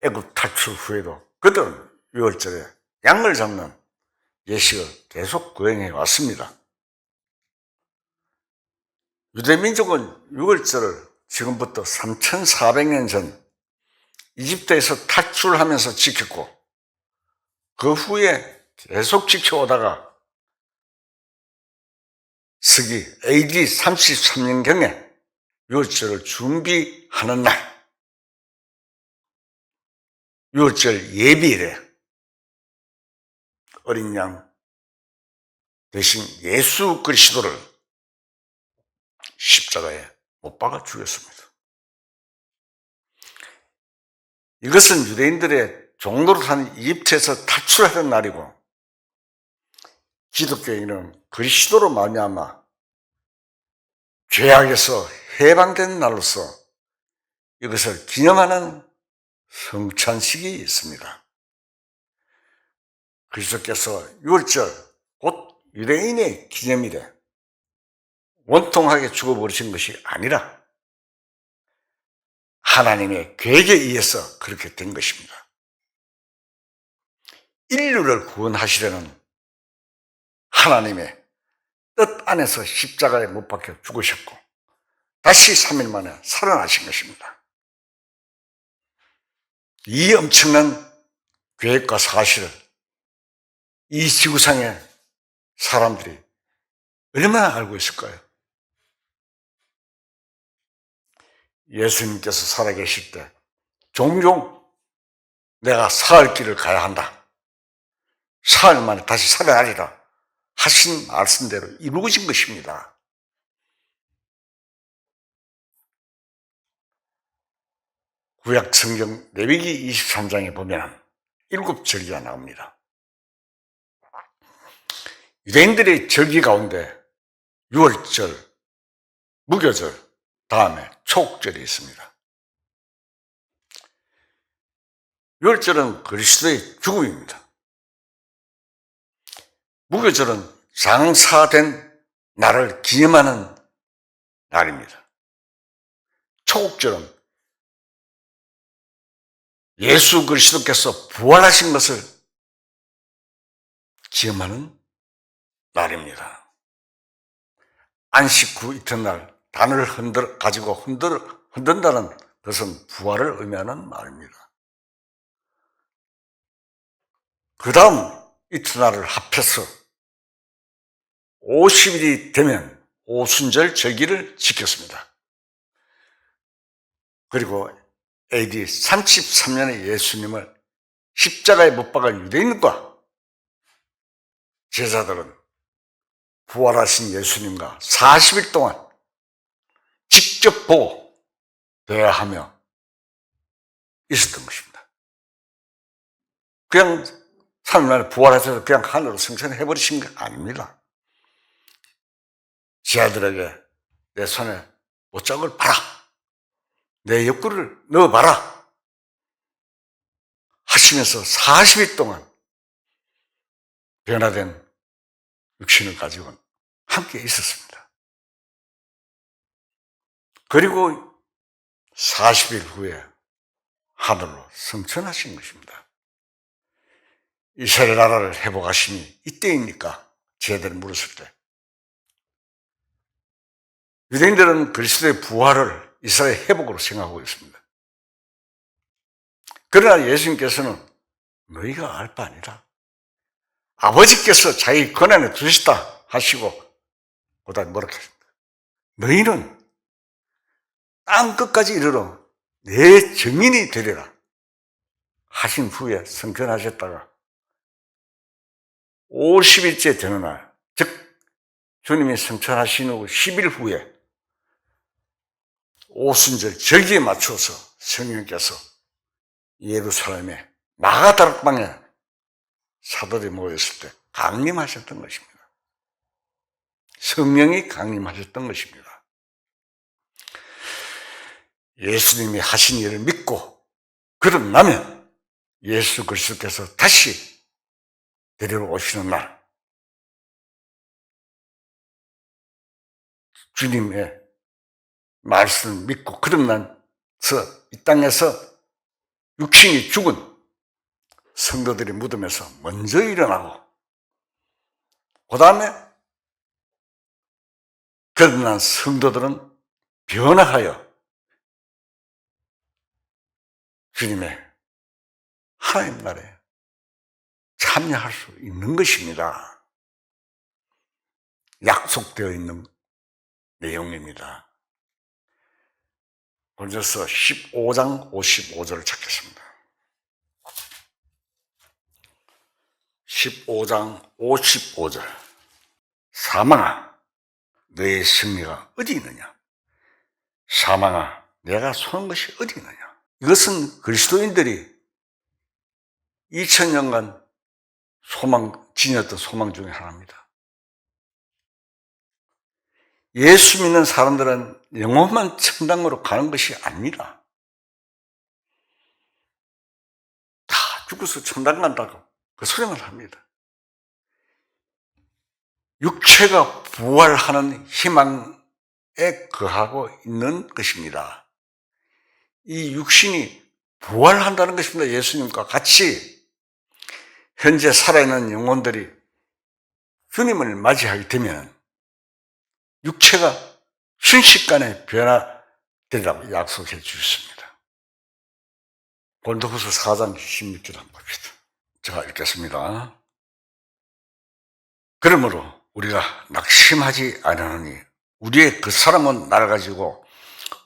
애굽 탈출 후에도 그들은 6월절에 양을 잡는 예식을 계속 거행해 왔습니다. 유대민족은 6월절을 지금부터 3400년 전 이집트에서 탈출하면서 지켰고 그 후에 계속 지켜오다가 서기 AD 33년경에 6월절을 준비하는 날 6월절 예비일에 어린 양 대신 예수 그리스도를 십자가에 못 박아 죽였습니다. 이것은 유대인들의 종노릇하는 이집트에서 탈출하던 날이고 기독교인은 그리스도로 말미암아 죄악에서 해방된 날로서 이것을 기념하는 성찬식이 있습니다. 그리스도께서 6월절 곧 유대인의 기념일에 원통하게 죽어버리신 것이 아니라 하나님의 계획에 의해서 그렇게 된 것입니다. 인류를 구원하시려는 하나님의 뜻 안에서 십자가에 못 박혀 죽으셨고 다시 3일 만에 살아나신 것입니다. 이 엄청난 계획과 사실을 이 지구상의 사람들이 얼마나 알고 있을까요? 예수님께서 살아계실 때 종종 내가 사흘 길을 가야 한다. 사흘 만에 다시 살아나리라 하신 말씀대로 이루어진 것입니다. 구약 성경 레위기 23장에 보면 7절기가 나옵니다. 유대인들의 절기 가운데 유월절, 무교절, 다음에 초국절이 있습니다. 유월절은 그리스도의 죽음입니다. 무교절은 장사된 날을 기념하는 날입니다. 초국절은 예수 그리스도께서 부활하신 것을 기념하는 날입니다. 안식 후 이튿날 단을 가지고 흔든다는 것은 부활을 의미하는 말입니다. 그 다음 이튿날을 합해서 50일이 되면 오순절 절기를 지켰습니다. 그리고 AD 33년에 예수님을 십자가에 못 박은 유대인과 제자들은 부활하신 예수님과 40일 동안 직접 보고 대화하며 있었던 것입니다. 그냥 3일 만에 부활하셔서 그냥 하늘로 승천해버리신 게 아닙니다. 제자들에게 내 손에 못자국을 봐라. 내 옆구리를 넣어봐라. 하시면서 40일 동안 변화된 육신을 가지고 함께 있었습니다. 그리고 40일 후에 하늘로 승천하신 것입니다. 이스라엘 나라를 회복하심이 이때입니까? 제자들이 물었을 때. 유대인들은 그리스도의 부활을 이스라엘 회복으로 생각하고 있습니다. 그러나 예수님께서는 너희가 알 바 아니라 아버지께서 자기 권한에 두시다 하시고 그다음에 뭐라고 했습니까? 너희는 땅 끝까지 이르러 내 증인이 되리라 하신 후에 승천하셨다가 50일째 되는 날, 즉 주님이 승천하신 후 10일 후에 오순절 절기에 맞춰서 성령께서 예루살렘의 마가다락방에 사도들이 모였을 때 강림하셨던 것입니다. 성령이 강림하셨던 것입니다. 예수님이 하신 일을 믿고 그러나면 예수 그리스도께서 다시 데리러 오시는 날 주님의 말씀을 믿고 그러면서 이 땅에서 육신이 죽은 성도들이 무덤에서 먼저 일어나고 그 다음에 거듭난 성도들은 변화하여 주님의 하나님 나라에 참여할 수 있는 것입니다. 약속되어 있는 내용입니다. 고린도서 15장 55절을 찾겠습니다. 15장 55절. 사망아, 너의 승리가 어디 있느냐? 사망아, 내가 쏘는 것이 어디 있느냐? 이것은 그리스도인들이 2000년간 지녔던 소망 중에 하나입니다. 예수 믿는 사람들은 영원한 천당으로 가는 것이 아닙니다. 다 죽어서 천당 간다고 그 소리만 합니다. 육체가 부활하는 희망에 거하고 있는 것입니다. 이 육신이 부활한다는 것입니다. 예수님과 같이 현재 살아있는 영혼들이 주님을 맞이하게 되면 육체가 순식간에 변화되리라고 약속해 주셨습니다. 고린도후서 4장 16절 한번 봅시다. 제가 읽겠습니다. 그러므로 우리가 낙심하지 않으니 우리의 그 사람은 낡아지고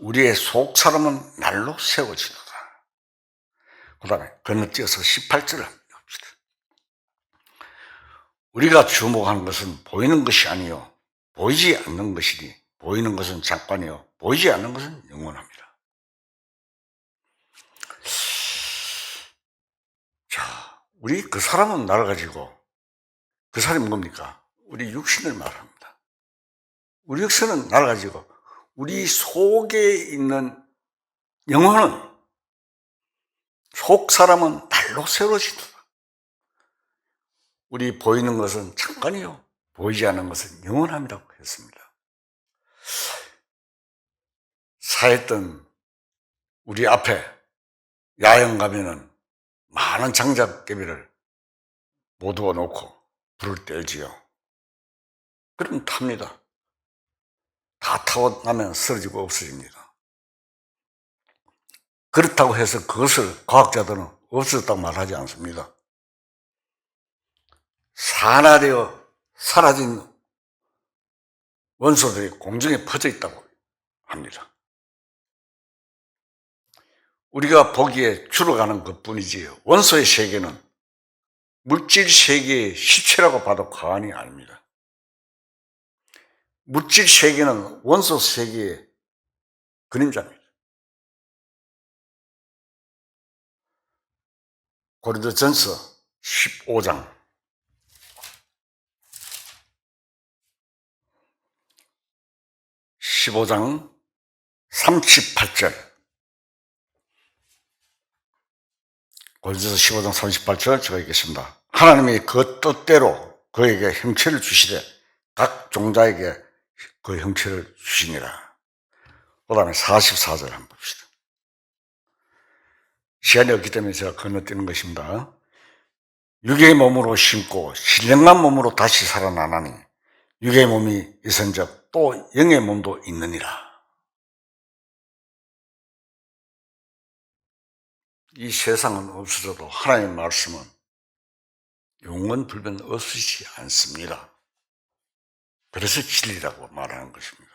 우리의 속 사람은 날로 세워지도다. 그 다음에 건너뛰어서 18절을 봅시다. 우리가 주목하는 것은 보이는 것이 아니요 보이지 않는 것이니 보이는 것은 잠깐이요 보이지 않는 것은 영원합니다. 자, 우리 그 사람은 낡아지고 그 사람이 뭡니까? 우리 육신을 말합니다. 우리 육신은 낡아지고 우리 속에 있는 영혼은 속 사람은 날로 새로워지도다. 우리 보이는 것은 잠깐이요 보이지 않는 것은 영원함이라고 했습니다. 사했던 우리 앞에 야영 가면은 많은 장작개비를 모두어 놓고 불을 떼지요. 그럼 탑니다. 다 타고 나면 쓰러지고 없어집니다. 그렇다고 해서 그것을 과학자들은 없어졌다고 말하지 않습니다. 산화되어 사라진 원소들이 공중에 퍼져 있다고 합니다. 우리가 보기에 줄어가는 것뿐이지 원소의 세계는 물질 세계의 시체라고 봐도 과언이 아닙니다. 물질 세계는 원소 세계의 그림자입니다. 고린도전서 15장 38절 고린도전서 15장 38절 제가 읽겠습니다. 하나님이 그 뜻대로 그에게 형체를 주시되 각 종자에게 그 형체를 주시니라. 그 다음에 44절 한번 봅시다. 시간이 없기 때문에 제가 건너뛰는 것입니다. 육의 몸으로 심고 신령한 몸으로 다시 살아나나니 육의 몸이 있은즉 또 영의 몸도 있느니라. 이 세상은 없어져도 하나님의 말씀은 영원 불변 없으시지 않습니다. 그래서 진리라고 말하는 것입니다.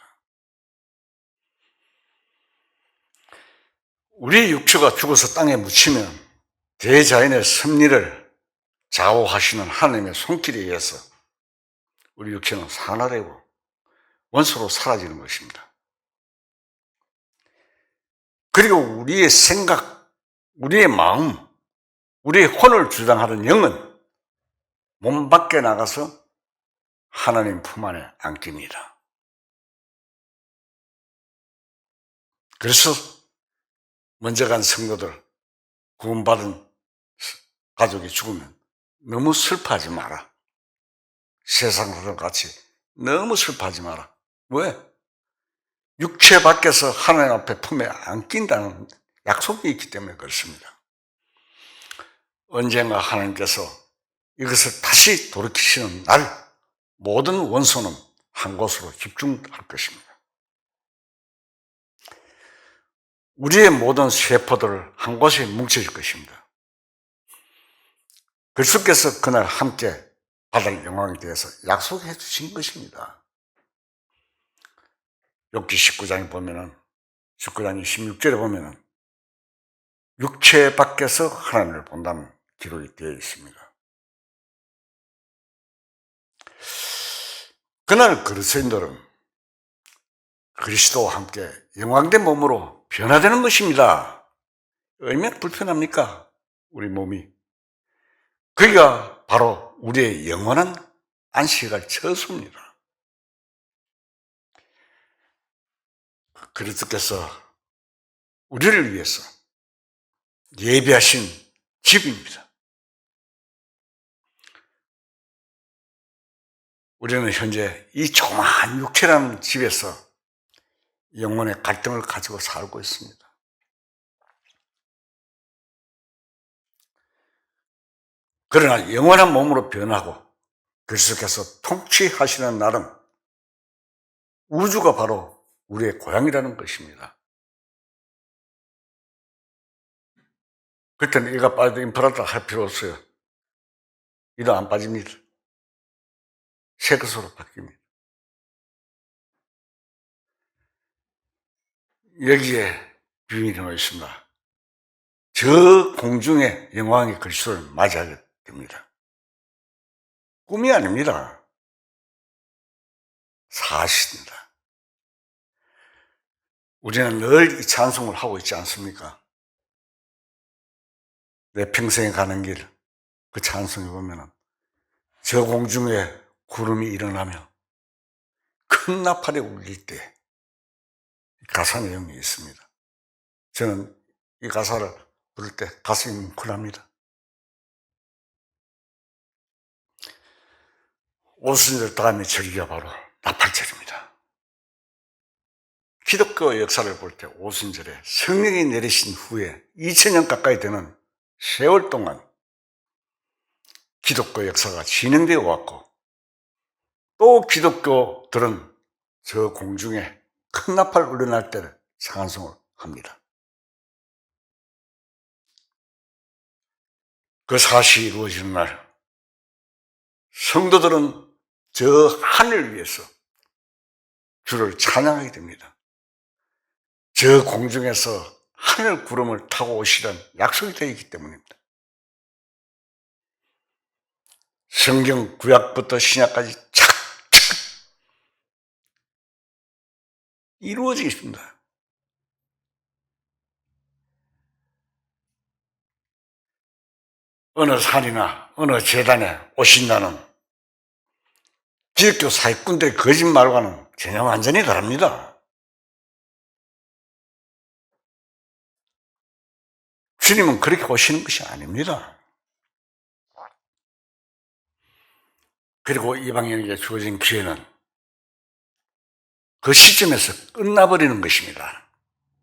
우리의 육체가 죽어서 땅에 묻히면 대자연의 섭리를 좌우하시는 하나님의 손길에 의해서 우리 육체는 산화되고 원소로 사라지는 것입니다. 그리고 우리의 생각, 우리의 마음, 우리의 혼을 주장하는 영은 몸 밖에 나가서 하나님 품 안에 안깁니다. 그래서 먼저 간 성도들, 구원받은 가족이 죽으면 너무 슬퍼하지 마라. 세상과 같이 너무 슬퍼하지 마라. 왜? 육체 밖에서 하나님 앞에 품에 안긴다는 약속이 있기 때문에 그렇습니다. 언젠가 하나님께서 이것을 다시 돌이키시는 날 모든 원소는 한 곳으로 집중할 것입니다. 우리의 모든 세포들을 한 곳에 뭉쳐질 것입니다. 그리스도께서 그날 함께 받을 영광에 대해서 약속해 주신 것입니다. 욥기 19장에 보면은 19장 26절에 보면은 육체 밖에서 하나님을 본다는 기록이 되어 있습니다. 그날 그리스도인들은 그리스도와 함께 영광된 몸으로 변화되는 것입니다. 얼마나 불편합니까? 우리 몸이. 그가 바로 우리의 영원한 안식을 갈 처소입니다. 그리스도께서 우리를 위해서 예비하신 집입니다. 우리는 현재 이 조그마한 육체라는 집에서 영혼의 갈등을 가지고 살고 있습니다. 그러나 영원한 몸으로 변하고 계속해서 통치하시는 날은 우주가 바로 우리의 고향이라는 것입니다. 그때는 이가 빠져도 임파라다 할 필요 없어요. 이도 안 빠집니다. 새 것으로 바뀝니다. 여기에 비밀이 있습니다. 저 공중에 영광의 그리스도를 맞이하게 됩니다. 꿈이 아닙니다. 사실입니다. 우리는 늘 이 찬송을 하고 있지 않습니까? 내 평생에 가는 길, 그 찬송에 보면은 저 공중에 구름이 일어나며 큰 나팔이 울릴 때 가사 내용이 있습니다. 저는 이 가사를 부를 때 가슴이 뭉클합니다. 오순절 다음에 절기가 바로 나팔절입니다. 기독교 역사를 볼 때 오순절에 성령이 내리신 후에 2000년 가까이 되는 세월 동안 기독교 역사가 진행되어 왔고, 또 기독교들은 저 공중에 큰 나팔 울려날 때를 찬송을 합니다. 그 사실이 이루어지는 날, 성도들은 저 하늘을 위해서 주를 찬양하게 됩니다. 저 공중에서 하늘 구름을 타고 오시던 약속이 되어 있기 때문입니다. 성경 구약부터 신약까지 착착 이루어지겠습니다. 어느 산이나 어느 재단에 오신다는 기독교 사기꾼들의 거짓말과는 전혀 완전히 다릅니다. 주님은 그렇게 오시는 것이 아닙니다. 그리고 이방인에게 주어진 기회는 그 시점에서 끝나버리는 것입니다.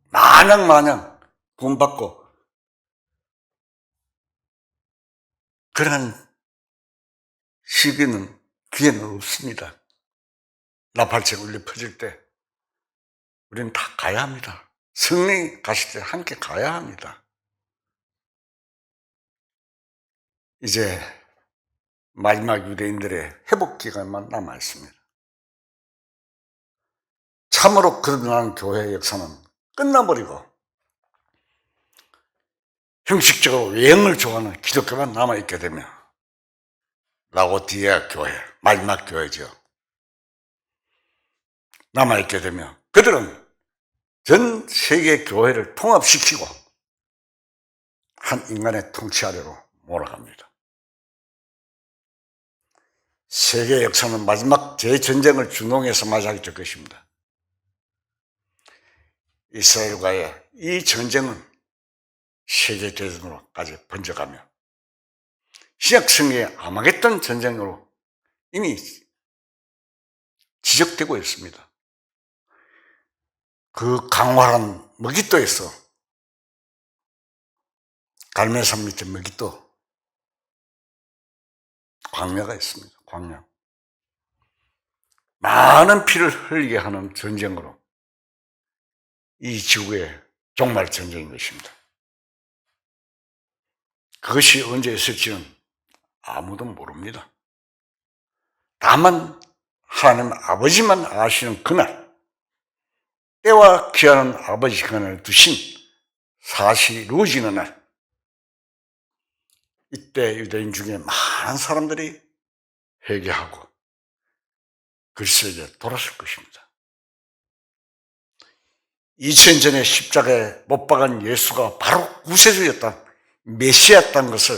마냥 구원받고 그러한 시기는 기회는 없습니다. 나팔책 울려 퍼질 때 우리는 다 가야 합니다. 성령이 가실 때 함께 가야 합니다. 이제 마지막 유대인들의 회복 기간만 남아 있습니다. 참으로 거듭난 교회의 역사는 끝나버리고 형식적으로 외형을 좋아하는 기독교만 남아있게 되면 라오디게아 교회, 마지막 교회죠. 남아있게 되면 그들은 전 세계 교회를 통합시키고 한 인간의 통치 아래로 몰아갑니다. 세계 역사는 마지막 대전쟁을 준동해서 맞이하게 될 것입니다. 이스라엘과의 이 전쟁은 세계 대전으로까지 번져가며 신약성경의 아마겟돈 전쟁으로 이미 지적되고 있습니다. 그 강활한 머깃도에서 갈멜산 밑에 머깃도 광야가 있습니다. 광야. 많은 피를 흘리게 하는 전쟁으로 이 지구의 종말 전쟁인 것입니다. 그것이 언제 있을지는 아무도 모릅니다. 다만 하나님 아버지만 아시는 그날, 때와 기한은 아버지 시간을 두신 사실이 이루어지는 날, 이때 유대인 중에 많은 사람들이 회개하고 그리스도에게 돌아설 것입니다. 2000전에 십자가에 못 박은 예수가 바로 구세주였다, 메시아였다는 것을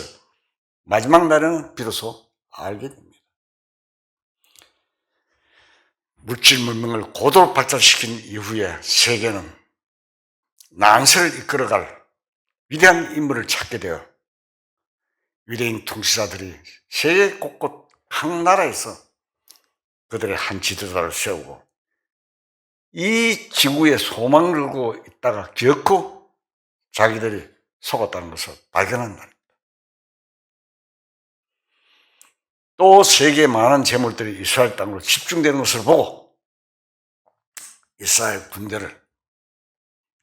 마지막 날에는 비로소 알게 됩니다. 물질 문명을 고도로 발달시킨 이후에 세계는 난세를 이끌어갈 위대한 인물을 찾게 되어 유대인 통치자들이 세계 곳곳 각 나라에서 그들의 한 지도자를 세우고 이 지구에 소망을 걸고 있다가 결코 자기들이 속았다는 것을 발견한 날입니다. 또 세계 많은 재물들이 이스라엘 땅으로 집중되는 것을 보고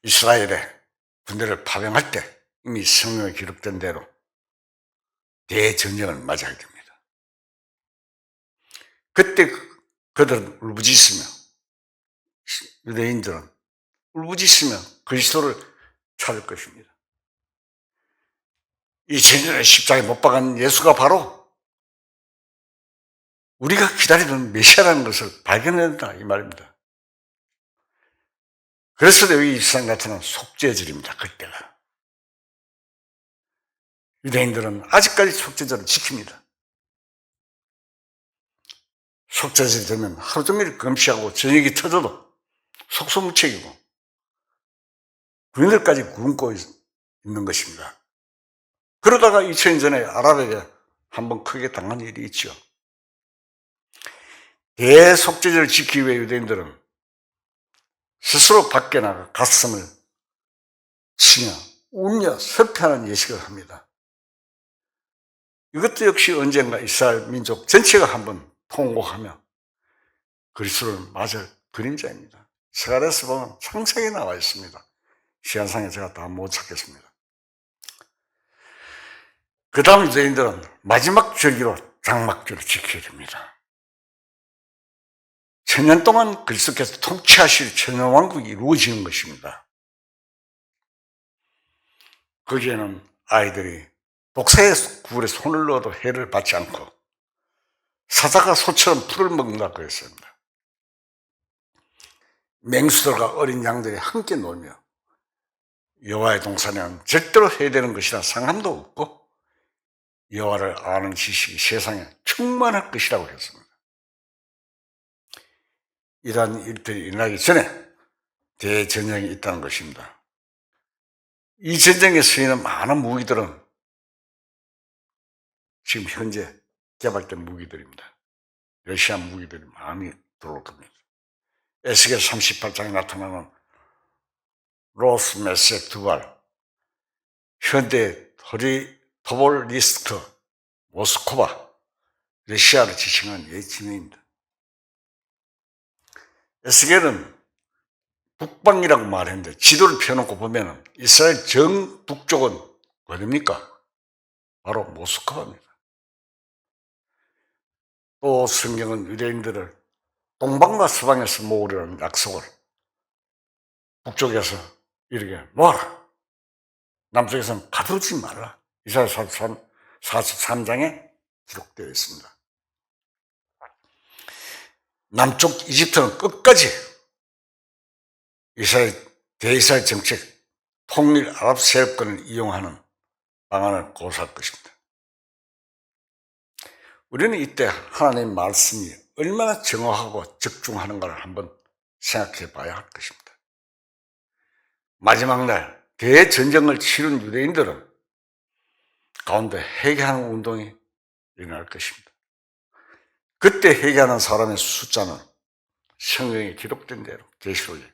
이스라엘의 군대를 파병할 때 이미 성경에 기록된 대로 대전쟁을 맞이하게 됩니다. 그때 그들은 울부짖으며, 유대인들은 울부짖으며 그리스도를 찾을 것입니다. 이 전전에 십자가에 못 박은 예수가 바로 우리가 기다리던 메시아라는 것을 발견한다 이 말입니다. 그래서 여기 이 세상에 나타난 속죄절입니다. 그때가. 유대인들은 아직까지 속죄절을 지킵니다. 속죄절이 되면 하루 종일 금식하고 저녁이 터져도 속수무책이고 군인들까지 굶고 있는 것입니다. 그러다가 2000년 전에 아랍에게 한번 크게 당한 일이 있죠. 대속죄절을 지키기 위해 유대인들은 스스로 밖에 나가 가슴을 치며 울며 설패하는 예식을 합니다. 이것도 역시 언젠가 이스라엘 민족 전체가 한번 통곡하며 그리스도를 맞을 그림자입니다. 스가랴서 보면 상세히 나와 있습니다. 시간상에 제가 다 못 찾겠습니다. 그 다음 유대인들은 마지막 절기로 장막절을 지켜야 됩니다. 천년 동안 그리스도께서 통치하실 천년왕국이 이루어지는 것입니다. 거기에는 아이들이 독사의 굴에 손을 넣어도 해를 받지 않고 사자가 소처럼 풀을 먹는다고 했습니다. 맹수들과 어린 양들이 함께 놀며 여호와의 동산에는 절대로 해야 되는 것이라 상함도 없고 여호와를 아는 지식이 세상에 충만할 것이라고 했습니다. 이러한 일들이 일어나기 전에 대전쟁이 있다는 것입니다. 이 전쟁에 쓰이는 많은 무기들은 지금 현재 개발된 무기들입니다. 러시아 무기들이 많이 들어올 겁니다. 에스겔 38장에 나타나는 로스메섹 두 발, 현대 토볼리스크, 모스코바, 러시아를 지칭한 옛 지명입니다. 에스겔은 북방이라고 말했는데 지도를 펴놓고 보면 이스라엘 정북쪽은 어디입니까? 바로 모스크바입니다. 또 성경은 유대인들을 동방과 서방에서 모으려는 약속을 북쪽에서 이렇게 모아라. 남쪽에서는 가두지 말라. 이사야 43장에 기록되어 있습니다. 남쪽 이집트는 끝까지 대이스라엘 정책, 통일 아랍 세력권을 이용하는 방안을 고수할 것입니다. 우리는 이때 하나님의 말씀이 얼마나 정확하고 적중하는가를 한번 생각해 봐야 할 것입니다. 마지막 날 대전쟁을 치른 유대인들은 가운데 회개하는 운동이 일어날 것입니다. 그때 회개하는 사람의 숫자는 성경에 기록된 대로 계시록에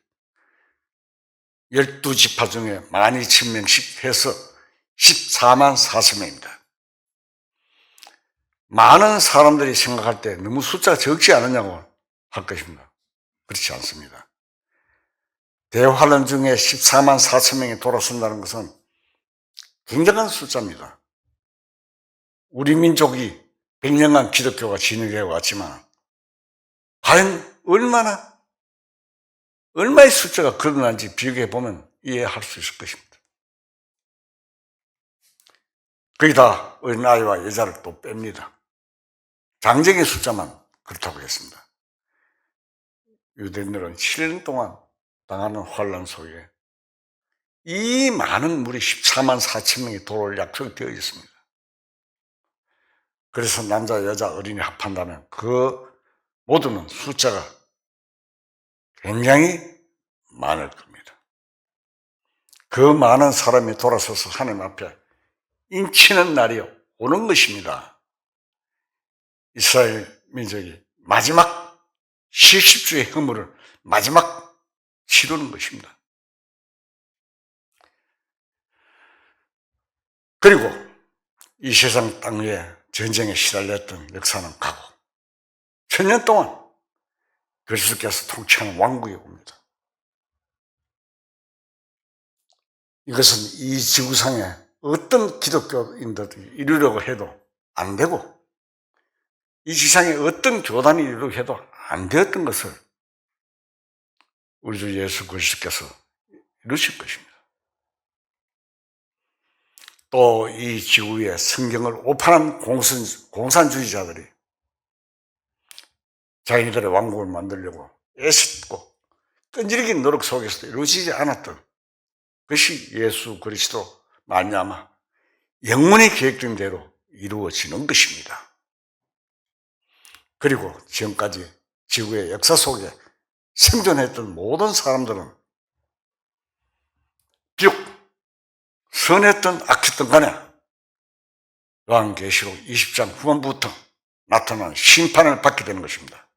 12지파 중에 12,000명씩 해서 14만 4천명입니다. 많은 사람들이 생각할 때 너무 숫자가 적지 않느냐고 할 것입니다. 그렇지 않습니다. 대환란 중에 14만 4천 명이 돌아선다는 것은 굉장한 숫자입니다. 우리 민족이 100년간 기독교가 진행해 왔지만 과연 얼마의 숫자가 그러는지 비교해 보면 이해할 수 있을 것입니다. 거기다 어린아이와 여자를 또 뺍니다. 장정의 숫자만 그렇다고 했습니다. 유대인들은 7년 동안 당하는 환란 속에 이 많은 무리 14만 4천 명이 돌아올 약속이 되어 있습니다. 그래서 남자, 여자, 어린이 합한다면 그 모두는 숫자가 굉장히 많을 겁니다. 그 많은 사람이 돌아서서 하나님 앞에 인치는 날이 오는 것입니다. 이스라엘 민족이 마지막 70주의 허물을 마지막 치르는 것입니다. 그리고 이 세상 땅 위에 전쟁에 시달렸던 역사는 가고 1000년 동안 그리스도께서 통치하는 왕국이 옵니다. 이것은 이 지구상에 어떤 기독교인들이 이루려고 해도 안 되고 이 지상에 어떤 교단이 이루려고 해도 안 되었던 것을 우리 주 예수 그리스도께서 이루실 것입니다. 또 이 지구에 성경을 오판한 공산주의자들이 자기들의 왕국을 만들려고 애쓰고 끈질긴 노력 속에서도 이루어지지 않았던 그것이 예수 그리스도 말미암아 영원히 계획된 대로 이루어지는 것입니다. 그리고 지금까지 지구의 역사 속에 생존했던 모든 사람들은 비록 선했던 악했던 간에 요한계시록 20장 후반부터 나타난 심판을 받게 되는 것입니다.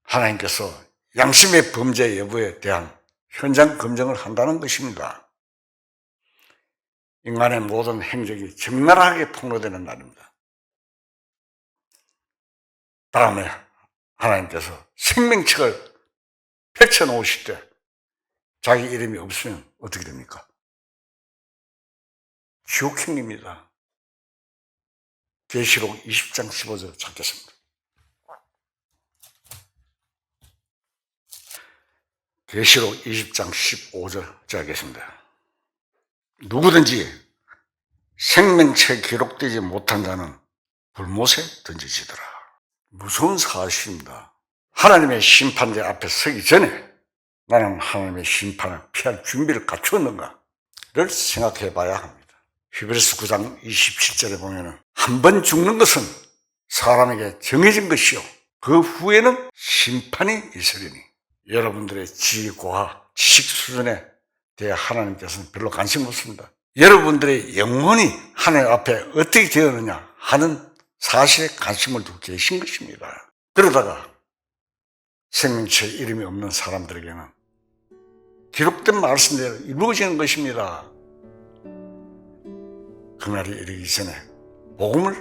하나님께서 양심의 범죄 여부에 대한 현장 검증을 한다는 것입니다. 인간의 모든 행적이 적나라하게 폭로되는 날입니다. 다음에 하나님께서 생명책을 펼쳐놓으실 때 자기 이름이 없으면 어떻게 됩니까? 지옥행입니다. 계시록 20장 15절 찾겠습니다. 계시록 20장 15절 찾겠습니다. 누구든지 생명책에 기록되지 못한 자는 불못에 던지시더라. 무서운 사실입니다. 하나님의 심판대 앞에 서기 전에 나는 하나님의 심판을 피할 준비를 갖추었는가를 생각해 봐야 합니다. 히브리서 9장 27절에 보면 한 번 죽는 것은 사람에게 정해진 것이요 그 후에는 심판이 있으리니 여러분들의 지혜과 지식 수준에 대해 하나님께서는 별로 관심 없습니다. 여러분들의 영혼이 하나님 앞에 어떻게 되었느냐 하는 사실에 관심을 두고 계신 것입니다. 그러다가 생명체에 이름이 없는 사람들에게는 기록된 말씀대로 이루어지는 것입니다. 그날이 이르기 전에 복음을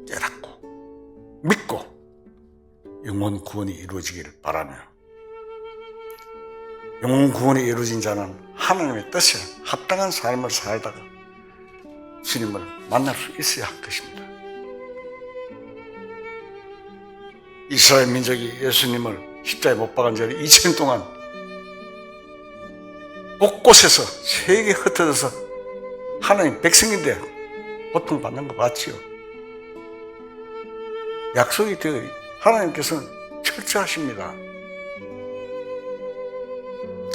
깨닫고 믿고 영혼 구원이 이루어지기를 바라며 영혼 구원이 이루어진 자는 하나님의 뜻에 합당한 삶을 살다가 주님을 만날 수 있어야 할 것입니다. 이스라엘 민족이 예수님을 십자가에 못 박은 지 2000년 동안 곳곳에서 세계에 흩어져서 하나님 백성인데 고통받는 거 맞지요? 약속이 되어 하나님께서는 철저하십니다.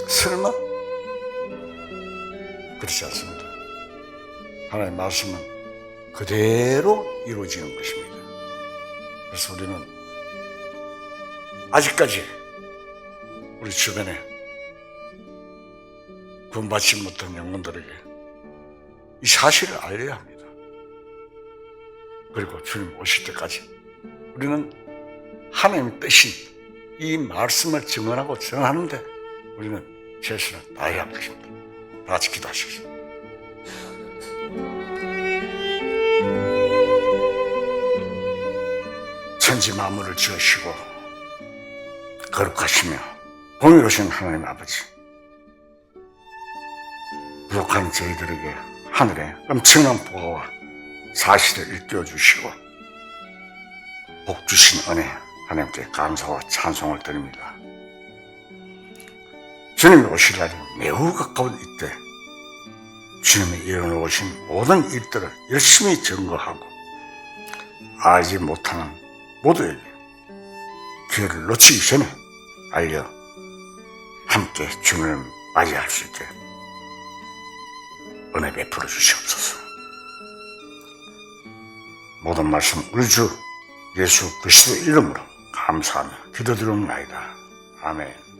설마? 그렇지 않습니다. 하나님의 말씀은 그대로 이루어지는 것입니다. 그래서 우리는 아직까지 우리 주변에 구원받지 못한 영혼들에게 이 사실을 알려야 합니다. 그리고 주님 오실 때까지 우리는 하나님의 뜻인 이 말씀을 증언하고 전하는데 우리는 최선을 다해야 할 것입니다. 다 같이 기도하십시오. 천지 만물을 지으시고 거룩하시며 공의로우신 하나님 아버지, 부족한 저희들에게 하늘의 엄청난 보호와 사실을 일깨워 주시고 복 주신 은혜 하나님께 감사와 찬송을 드립니다. 주님이 오실 날이 매우 가까운 이때 주님이 이뤄놓으신 모든 일들을 열심히 증거하고 알지 못하는 모두에게 기회를 놓치기 전에 알려 함께 주님을 맞이할 수 있게 은혜 베풀어 주시옵소서. 모든 말씀 우리 주 예수 그리스도의 이름으로 감사하며 기도드립니다. 아멘.